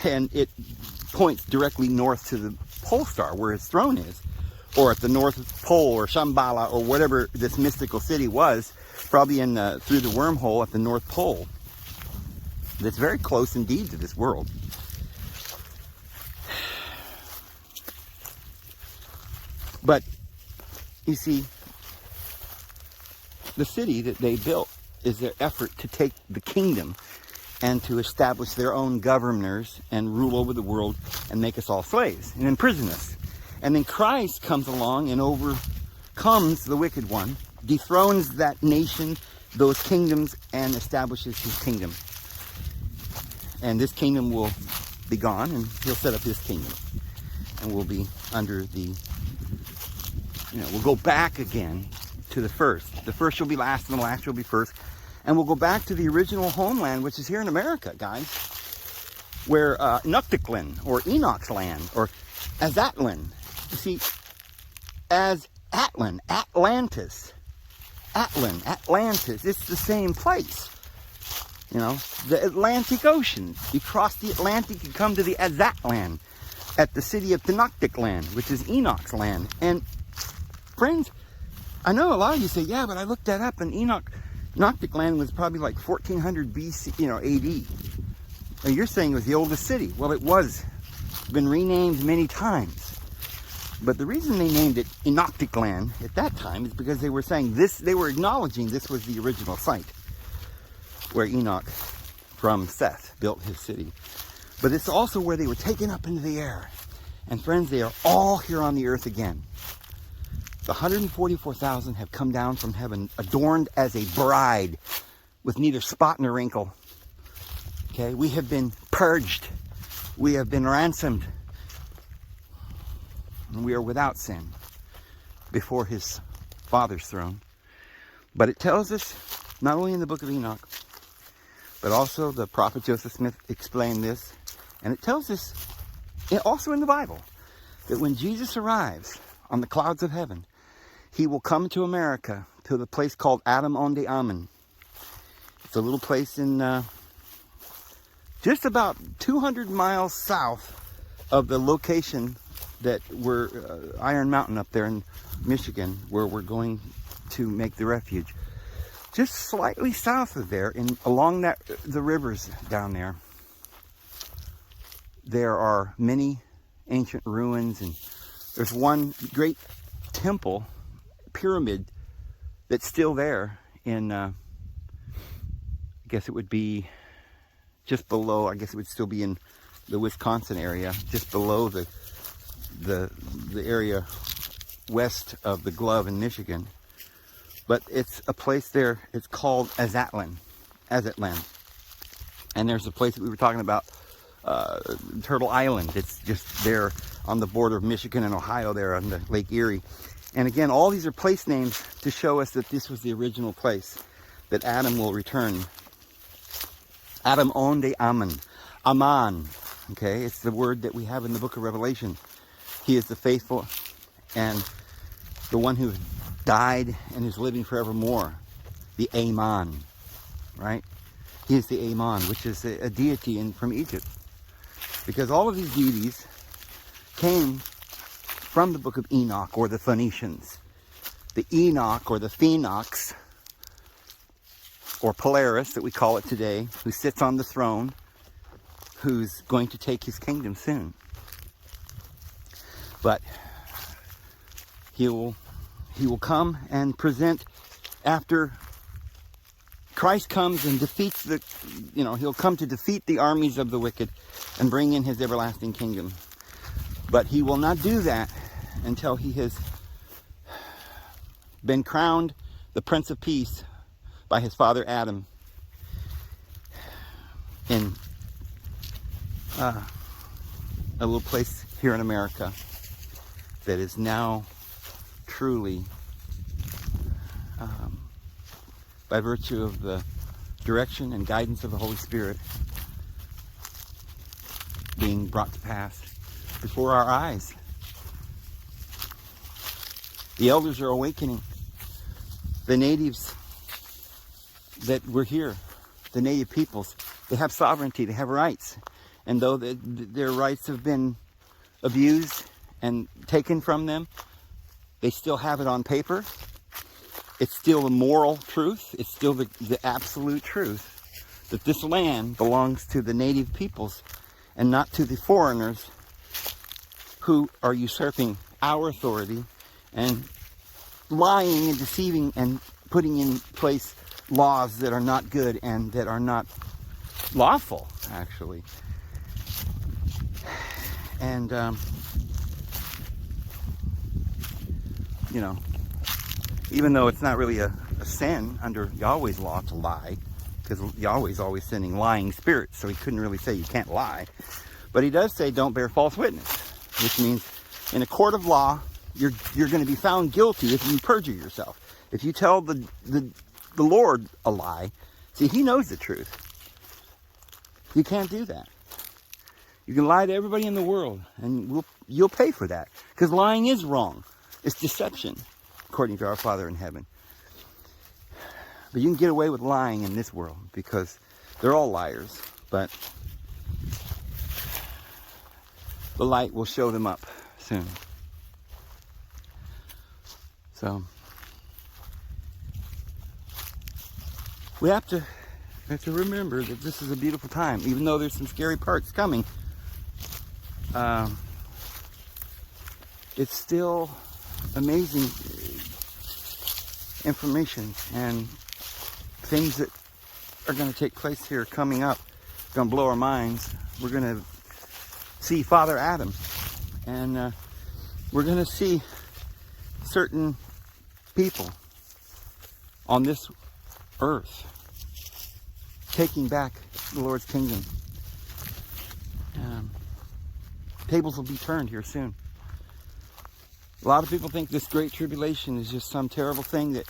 and it points directly north to the pole star where his throne is, or at the North Pole, or Shambhala, or whatever this mystical city was, probably in through the wormhole at the North Pole. That's very close indeed to this world. But you see, the city that they built is their effort to take the kingdom and to establish their own governors and rule over the world and make us all slaves and imprison us. And then Christ comes along and overcomes the wicked one, dethrones that nation, those kingdoms, and establishes his kingdom. And this kingdom will be gone, and he'll set up his kingdom. And we'll be under the, we'll go back again to the first. The first shall be last, and the last shall be first. And we'll go back to the original homeland, which is here in America, guys, where Nucticlan, or Enoch's land, or Azatlan. You see, Azatlan, Atlantis, it's the same place. The Atlantic Ocean. You cross the Atlantic, you come to the Azatlan, at the city of Tenochtitlan, which is Enoch's land. And friends, I know a lot of you say, yeah, but I looked that up, and Tenochtitlan was probably like 1400 BC, AD. Now you're saying it was the oldest city. Well, it was. Been renamed many times. But the reason they named it Enochtitlan at that time is because they were saying this, they were acknowledging this was the original site where Enoch from Seth built his city. But it's also where they were taken up into the air. And friends, they are all here on the earth again. The 144,000 have come down from heaven, adorned as a bride, with neither spot nor wrinkle. Okay, we have been purged. We have been ransomed. And we are without sin before his Father's throne. But it tells us, not only in the book of Enoch, but also the prophet Joseph Smith explained this. And it tells us, also in the Bible, that when Jesus arrives on the clouds of heaven, he will come to America, to the place called Adam Ondi Ahman. It's a little place in just about 200 miles south of the location that we're, Iron Mountain up there in Michigan, where we're going to make the refuge. Just slightly south of there, along the rivers down there, there are many ancient ruins, and there's one great temple, pyramid, that's still there in, I guess it would be just below, I guess it would still be in the Wisconsin area, just below the area west of the Glove in Michigan. But it's a place there, it's called Azatlan. And there's a place that we were talking about, Turtle Island. It's just there on the border of Michigan and Ohio there on the Lake Erie. And again, all these are place names to show us that this was the original place that Adam will return. Adam Ondi Ahman. Okay, it's the word that we have in the book of Revelation. He is the faithful and the one who died and is living forevermore. The Aman, right? He is the Aman, which is a deity from Egypt. Because all of these deities came from the book of Enoch, or the Phoenicians. The Enoch, or the Phoenix, or Polaris that we call it today, who sits on the throne, who's going to take his kingdom soon. But he will come and present after Christ comes and defeats he'll come to defeat the armies of the wicked and bring in his everlasting kingdom. But he will not do that until he has been crowned the Prince of Peace by his father Adam in a little place here in America that is now truly, by virtue of the direction and guidance of the Holy Spirit, being brought to pass before our eyes. The elders are awakening. The natives that were here, the native peoples, they have sovereignty, they have rights. And though their rights have been abused and taken from them, they still have it on paper. It's still the moral truth. It's still the absolute truth that this land belongs to the native peoples and not to the foreigners who are usurping our authority and lying and deceiving and putting in place laws that are not good and that are not lawful, actually. And you know, even though it's not really a sin under Yahweh's law to lie, because Yahweh's always sending lying spirits, so he couldn't really say you can't lie. But he does say don't bear false witness, which means in a court of law, you're going to be found guilty if you perjure yourself. If you tell the Lord a lie, see, he knows the truth. You can't do that. You can lie to everybody in the world, and you'll pay for that. Because lying is wrong. It's deception, according to our Father in heaven. But you can get away with lying in this world, because they're all liars. But the light will show them up soon. So we have to remember that this is a beautiful time, even though there's some scary parts coming. It's still amazing information and things that are going to take place here coming up. Going to blow our minds. We're going to see Father Adam, and we're going to see certain people on this earth taking back the Lord's kingdom. Tables will be turned here soon. A lot of people think this great tribulation is just some terrible thing that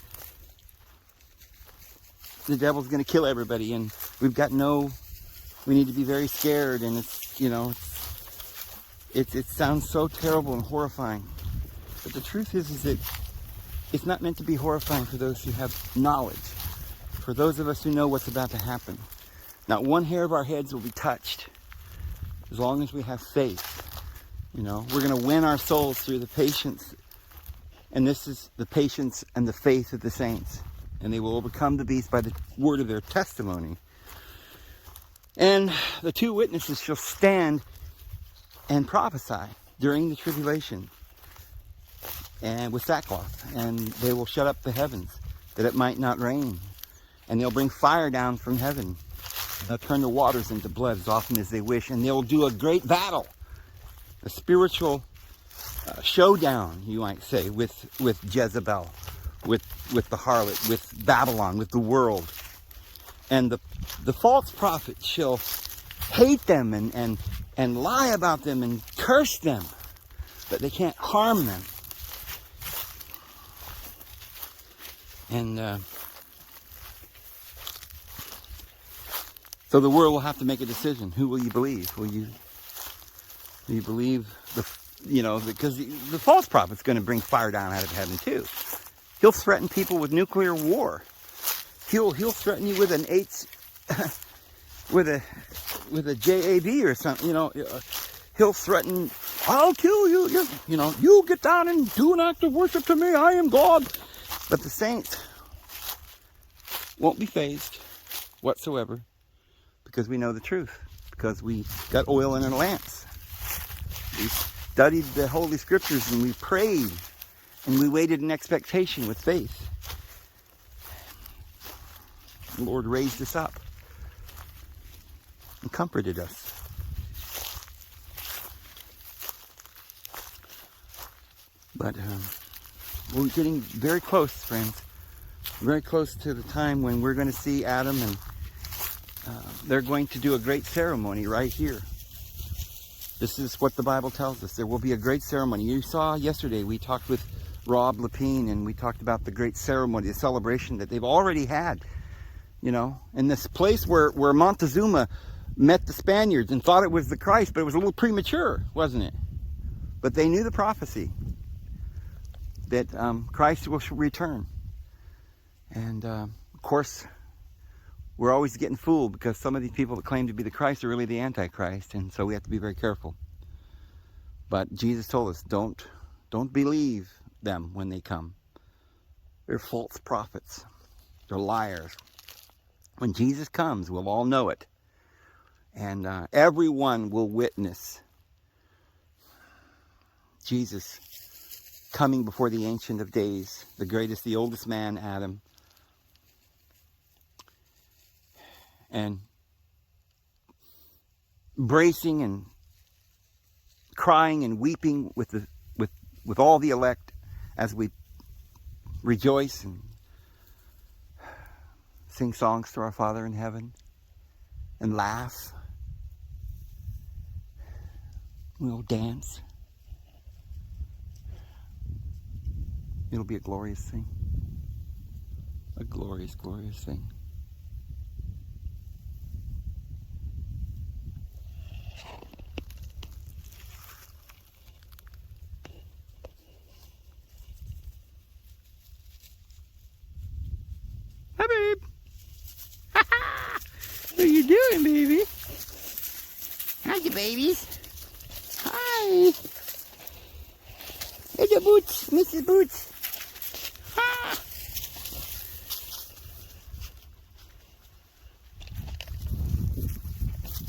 the devil's going to kill everybody, and we need to be very scared, and it's, you know, it sounds so terrible and horrifying. But the truth is that it's not meant to be horrifying for those who have knowledge. For those of us who know what's about to happen. Not one hair of our heads will be touched as long as we have faith. You know, we're going to win our souls through the patience. And this is the patience and the faith of the saints. And they will overcome the beast by the word of their testimony. And the two witnesses shall stand and prophesy during the tribulation, and with sackcloth, and they will shut up the heavens that it might not rain, and they'll bring fire down from heaven. They'll turn the waters into blood as often as they wish, and they'll do a great battle, a spiritual showdown, you might say, with Jezebel, with the harlot, with Babylon, with the world. And the false prophet shall hate them and lie about them and curse them, but they can't harm them. And so the world will have to make a decision. Who will you believe? Will you believe because the false prophet's going to bring fire down out of heaven too. He'll threaten people with nuclear war. He'll threaten you with an with a JAB or something. He'll threaten, I'll kill you. You get down and do an act of worship to me. I am God. But the saints won't be fazed whatsoever, because we know the truth, because we got oil in our lamps. We studied the Holy Scriptures, and we prayed, and we waited in expectation with faith. The Lord raised us up and comforted us. But we're getting very close, friends. Very close to the time when we're going to see Adam, and they're going to do a great ceremony right here. This is what the Bible tells us. There will be a great ceremony. You saw yesterday, we talked with Rob Lapine, and we talked about the great ceremony, the celebration that they've already had. In this place where Montezuma met the Spaniards and thought it was the Christ, but it was a little premature, wasn't it? But they knew the prophecy that Christ will return. And of course, we're always getting fooled, because some of these people that claim to be the Christ are really the Antichrist, and so we have to be very careful. But Jesus told us, don't believe them when they come. They're false prophets. They're liars. When Jesus comes, we'll all know it. And everyone will witness Jesus coming before the Ancient of Days, the greatest, the oldest man, Adam. And bracing and crying and weeping with all the elect as we rejoice and sing songs to our Father in heaven and laugh. We'll dance. It'll be a glorious thing. A glorious, glorious thing. Hi, babe. What are you doing, baby? Hi, you babies. Hi. There's your Boots, Mrs. Boots. Ha.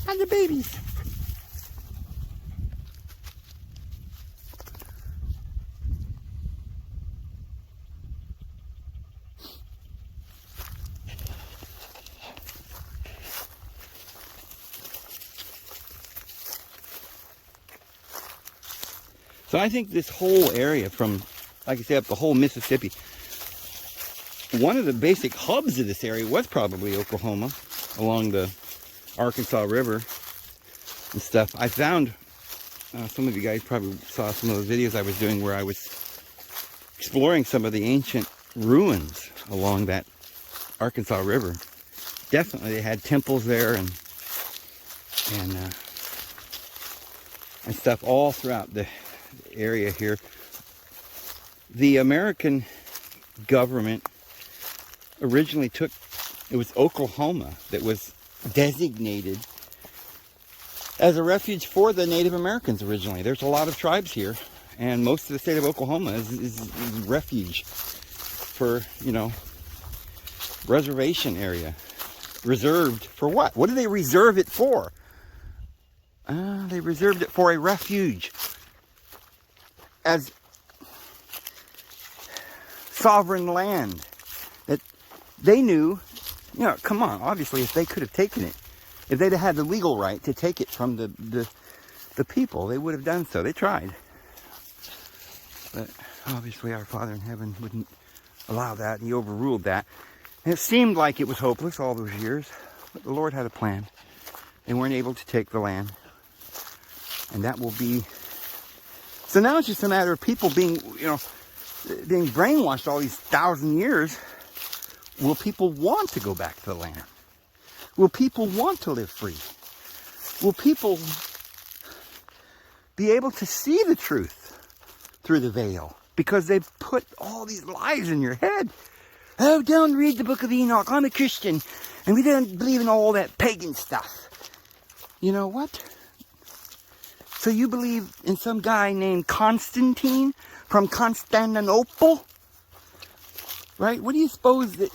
Hi, the babies. So I think this whole area from, like I say, up the whole Mississippi, one of the basic hubs of this area was probably Oklahoma, along the Arkansas River and stuff. I found, some of you guys probably saw some of those videos I was doing where I was exploring some of the ancient ruins along that Arkansas River. Definitely they had temples there and stuff all throughout the area here. The American government originally took, it was Oklahoma that was designated as a refuge for the Native Americans originally. There's a lot of tribes here, and most of the state of Oklahoma is refuge for, you know, reservation area. Reserved for what? What do they reserve it for? They reserved it for a refuge. As sovereign land that they knew, you know, come on, obviously if they could have taken it, if they'd have had the legal right to take it from the people, they would have done so. They tried. But obviously our Father in heaven wouldn't allow that. He overruled that. And it seemed like it was hopeless all those years, but the Lord had a plan. They weren't able to take the land. And that will be... So now it's just a matter of people being, you know, being brainwashed all these 1,000 years. Will people want to go back to the land? Will people want to live free? Will people be able to see the truth through the veil? Because they've put all these lies in your head. Oh, don't read the book of Enoch. I'm a Christian. And we don't believe in all that pagan stuff. You know what? So you believe in some guy named Constantine from Constantinople? Right? What do you suppose that...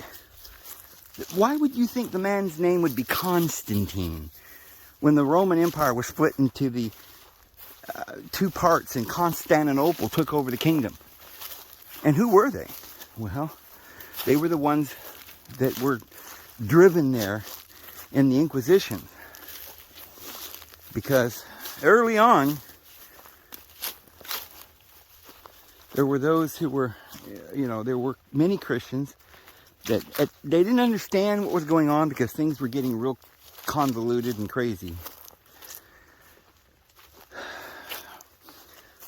Why would you think the man's name would be Constantine when the Roman Empire was split into the two parts and Constantinople took over the kingdom? And who were they? Well, they were the ones that were driven there in the Inquisition. Because early on, there were those who were, you know, there were many Christians that they didn't understand what was going on because things were getting real convoluted and crazy.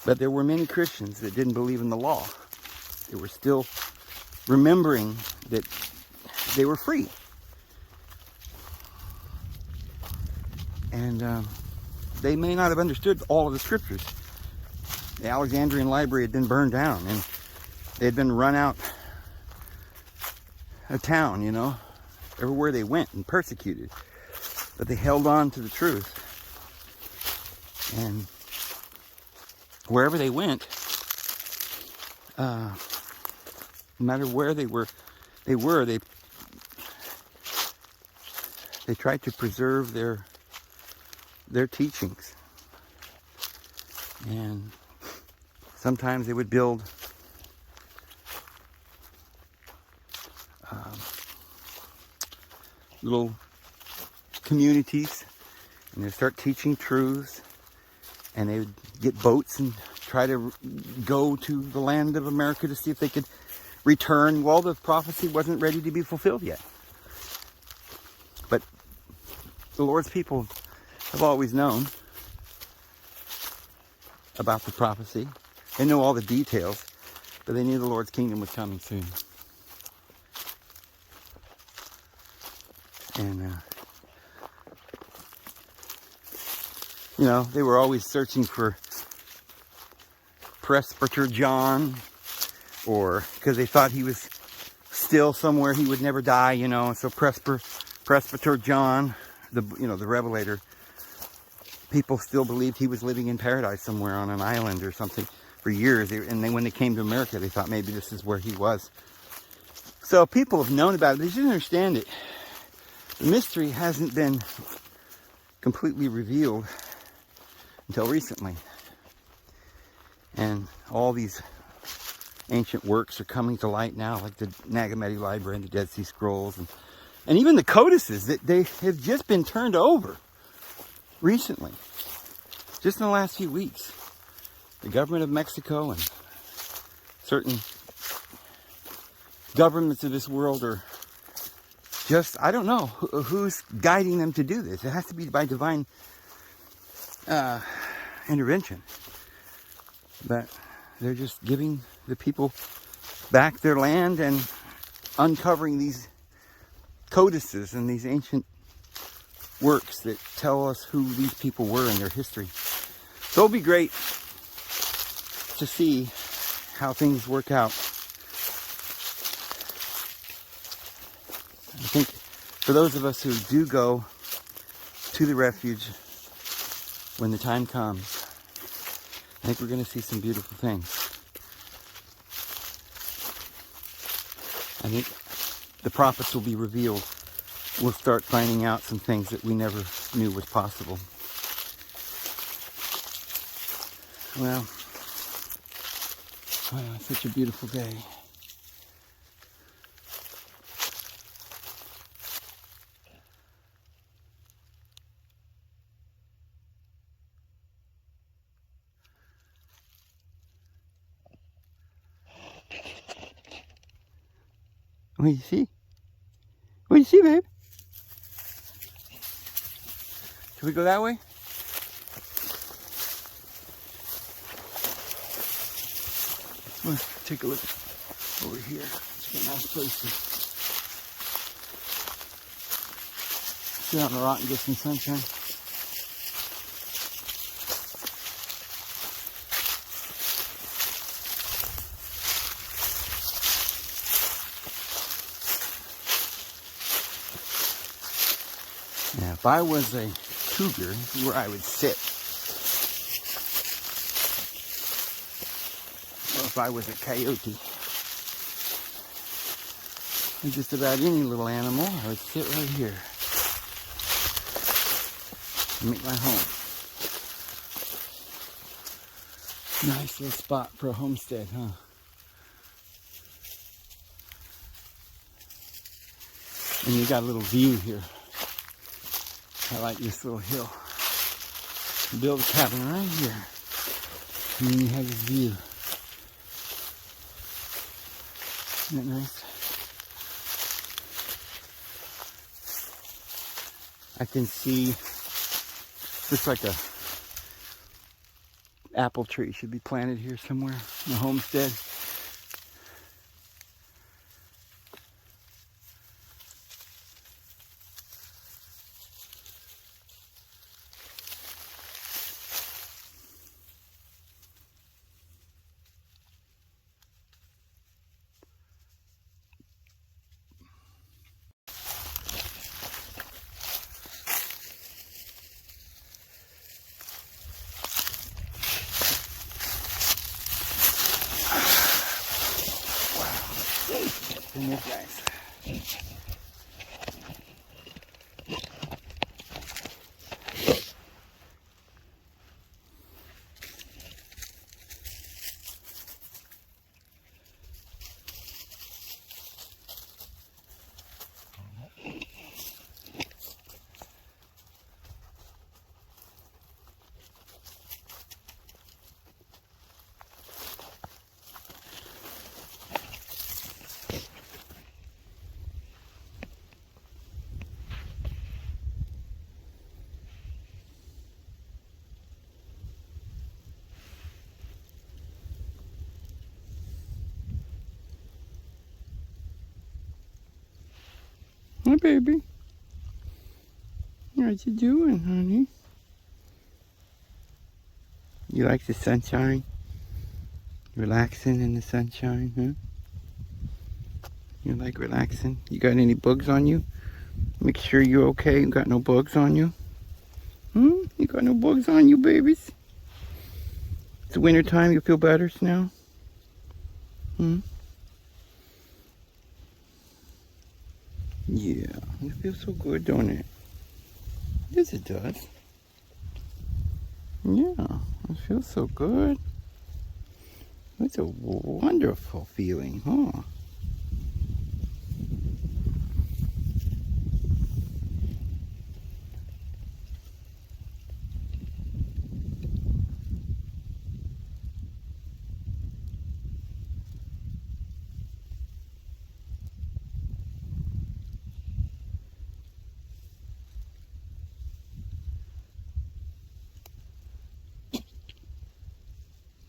But there were many Christians that didn't believe in the law. They were still remembering that they were free. And they may not have understood all of the scriptures. The Alexandrian library had been burned down and they had been run out of town, you know, everywhere they went and persecuted. But they held on to the truth. And wherever they went, no matter where they tried to preserve their teachings. And sometimes they would build little communities, and they'd start teaching truths, and they would get boats and try to go to the land of America to see if they could return. Well, the prophecy wasn't ready to be fulfilled yet. But the Lord's people have always known about the prophecy. They know all the details, but they knew the Lord's kingdom was coming soon. And, they were always searching for Presbyter John, or because they thought he was still somewhere, he would never die, and so Presbyter John, the Revelator, people still believed he was living in paradise somewhere on an island or something for years. And then when they came to America, they thought maybe this is where he was. So people have known about it. They just didn't understand it. The mystery hasn't been completely revealed until recently. And all these ancient works are coming to light now, like the Nag Hammadi Library and the Dead Sea Scrolls. And even the codices, that they have just been turned over recently, just in the last few weeks. The government of Mexico and certain governments of this world are just, I don't know who's guiding them to do this. It has to be by divine intervention. But they're just giving the people back their land and uncovering these codices and these ancient works that tell us who these people were in their history. So it'll be great to see how things work out. I think for those of us who do go to the refuge when the time comes, I think we're going to see some beautiful things. I think the prophets will be revealed. We'll start finding out some things that we never knew was possible. Well, such a beautiful day. What do you see? What do you see, babe? Should we go that way? Let's take a look over here. It's a nice place to sit on the rock and get some sunshine. Yeah, if I was a cougar, this is where I would sit. Or if I was a coyote, and just about any little animal, I would sit right here and make my home. Nice little spot for a homestead, huh? And you got a little view here. I like this little hill. You build a cabin right here, and then you have this view. Isn't that nice? I can see, looks like a apple tree should be planted here somewhere in the homestead. Hi, baby. What you doing, honey? You like the sunshine? Relaxing in the sunshine, huh? You like relaxing? You got any bugs on you? Make sure you're okay. You got no bugs on you? You got no bugs on you, babies? It's winter time. You feel better now? Yeah. It feels so good, don't it? Yes, it does. Yeah. It feels so good. It's a wonderful feeling, huh?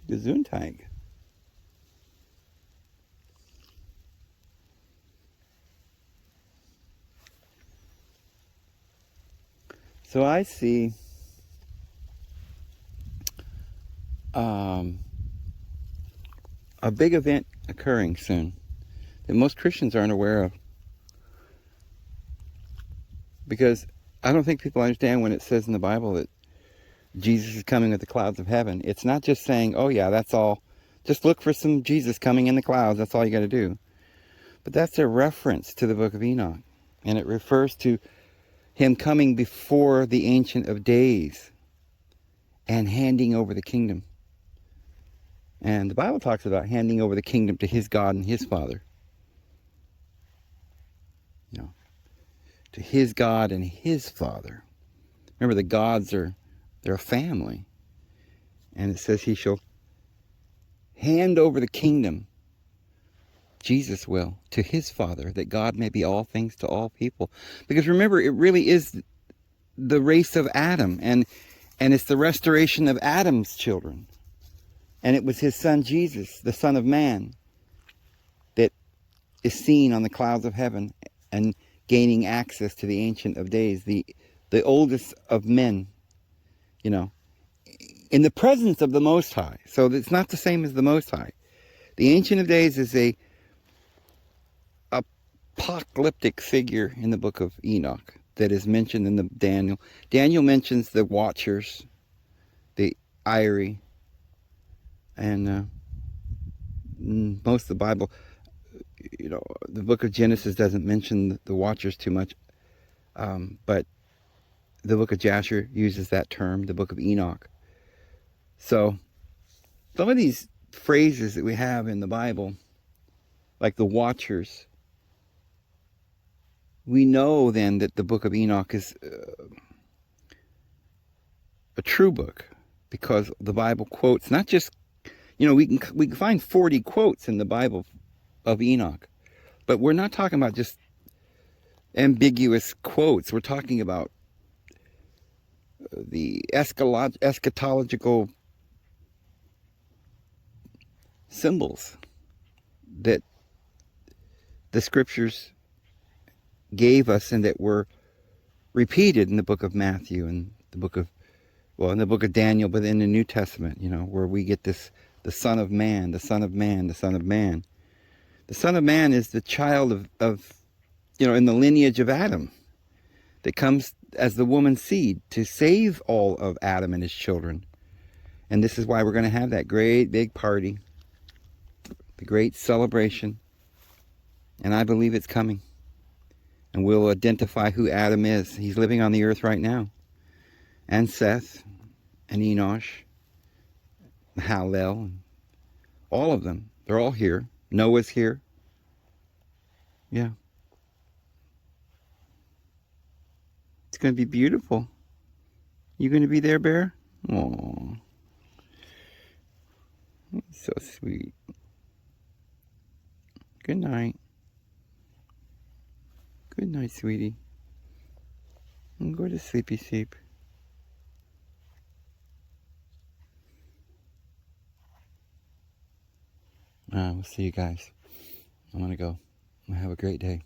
Gesundheit. So I see a big event occurring soon that most Christians aren't aware of. Because I don't think people understand when it says in the Bible that Jesus is coming with the clouds of heaven. It's not just saying, oh yeah, that's all. Just look for some Jesus coming in the clouds. That's all you got to do. But that's a reference to the book of Enoch. And it refers to him coming before the Ancient of Days and handing over the kingdom. And the Bible talks about handing over the kingdom to his God and his Father. You know, to his God and his Father. Remember, the gods they're a family. And it says he shall hand over the kingdom, Jesus will, to his Father, that God may be all things to all people. Because remember, it really is the race of Adam, and it's the restoration of Adam's children. And it was his son Jesus, the Son of Man, that is seen on the clouds of heaven and gaining access to the Ancient of Days, the oldest of men, you know, in the presence of the Most High. So it's not the same as the Most High. The Ancient of Days is a apocalyptic figure in the book of Enoch that is mentioned in the Daniel. Daniel mentions the Watchers, the Irie, and most of the Bible, you know, the book of Genesis doesn't mention the Watchers too much, but the book of Jasher uses that term, the book of Enoch. So some of these phrases that we have in the Bible, like the Watchers, we know then that the book of Enoch is a true book, because the Bible quotes not just, you know, we can find 40 quotes in the Bible of Enoch, but we're not talking about just ambiguous quotes. We're talking about the eschatological symbols that the scriptures gave us and that were repeated in the book of Matthew and the book of, well, in the book of Daniel, but in the New Testament, you know, where we get this, the Son of Man, the Son of Man, the Son of Man. The Son of Man is the child of you know, in the lineage of Adam, that comes as the woman's seed to save all of Adam and his children. And this is why we're going to have that great big party, the great celebration. And I believe it's coming. And we'll identify who Adam is. He's living on the earth right now. And Seth, and Enosh, and Hallel, and all of them. They're all here. Noah's here. Yeah. It's going to be beautiful. You going to be there, Bear? Aw. So sweet. Good night. Good night, sweetie. And go to sleepy sleep. We'll see you guys. I'm going to go. Have a great day.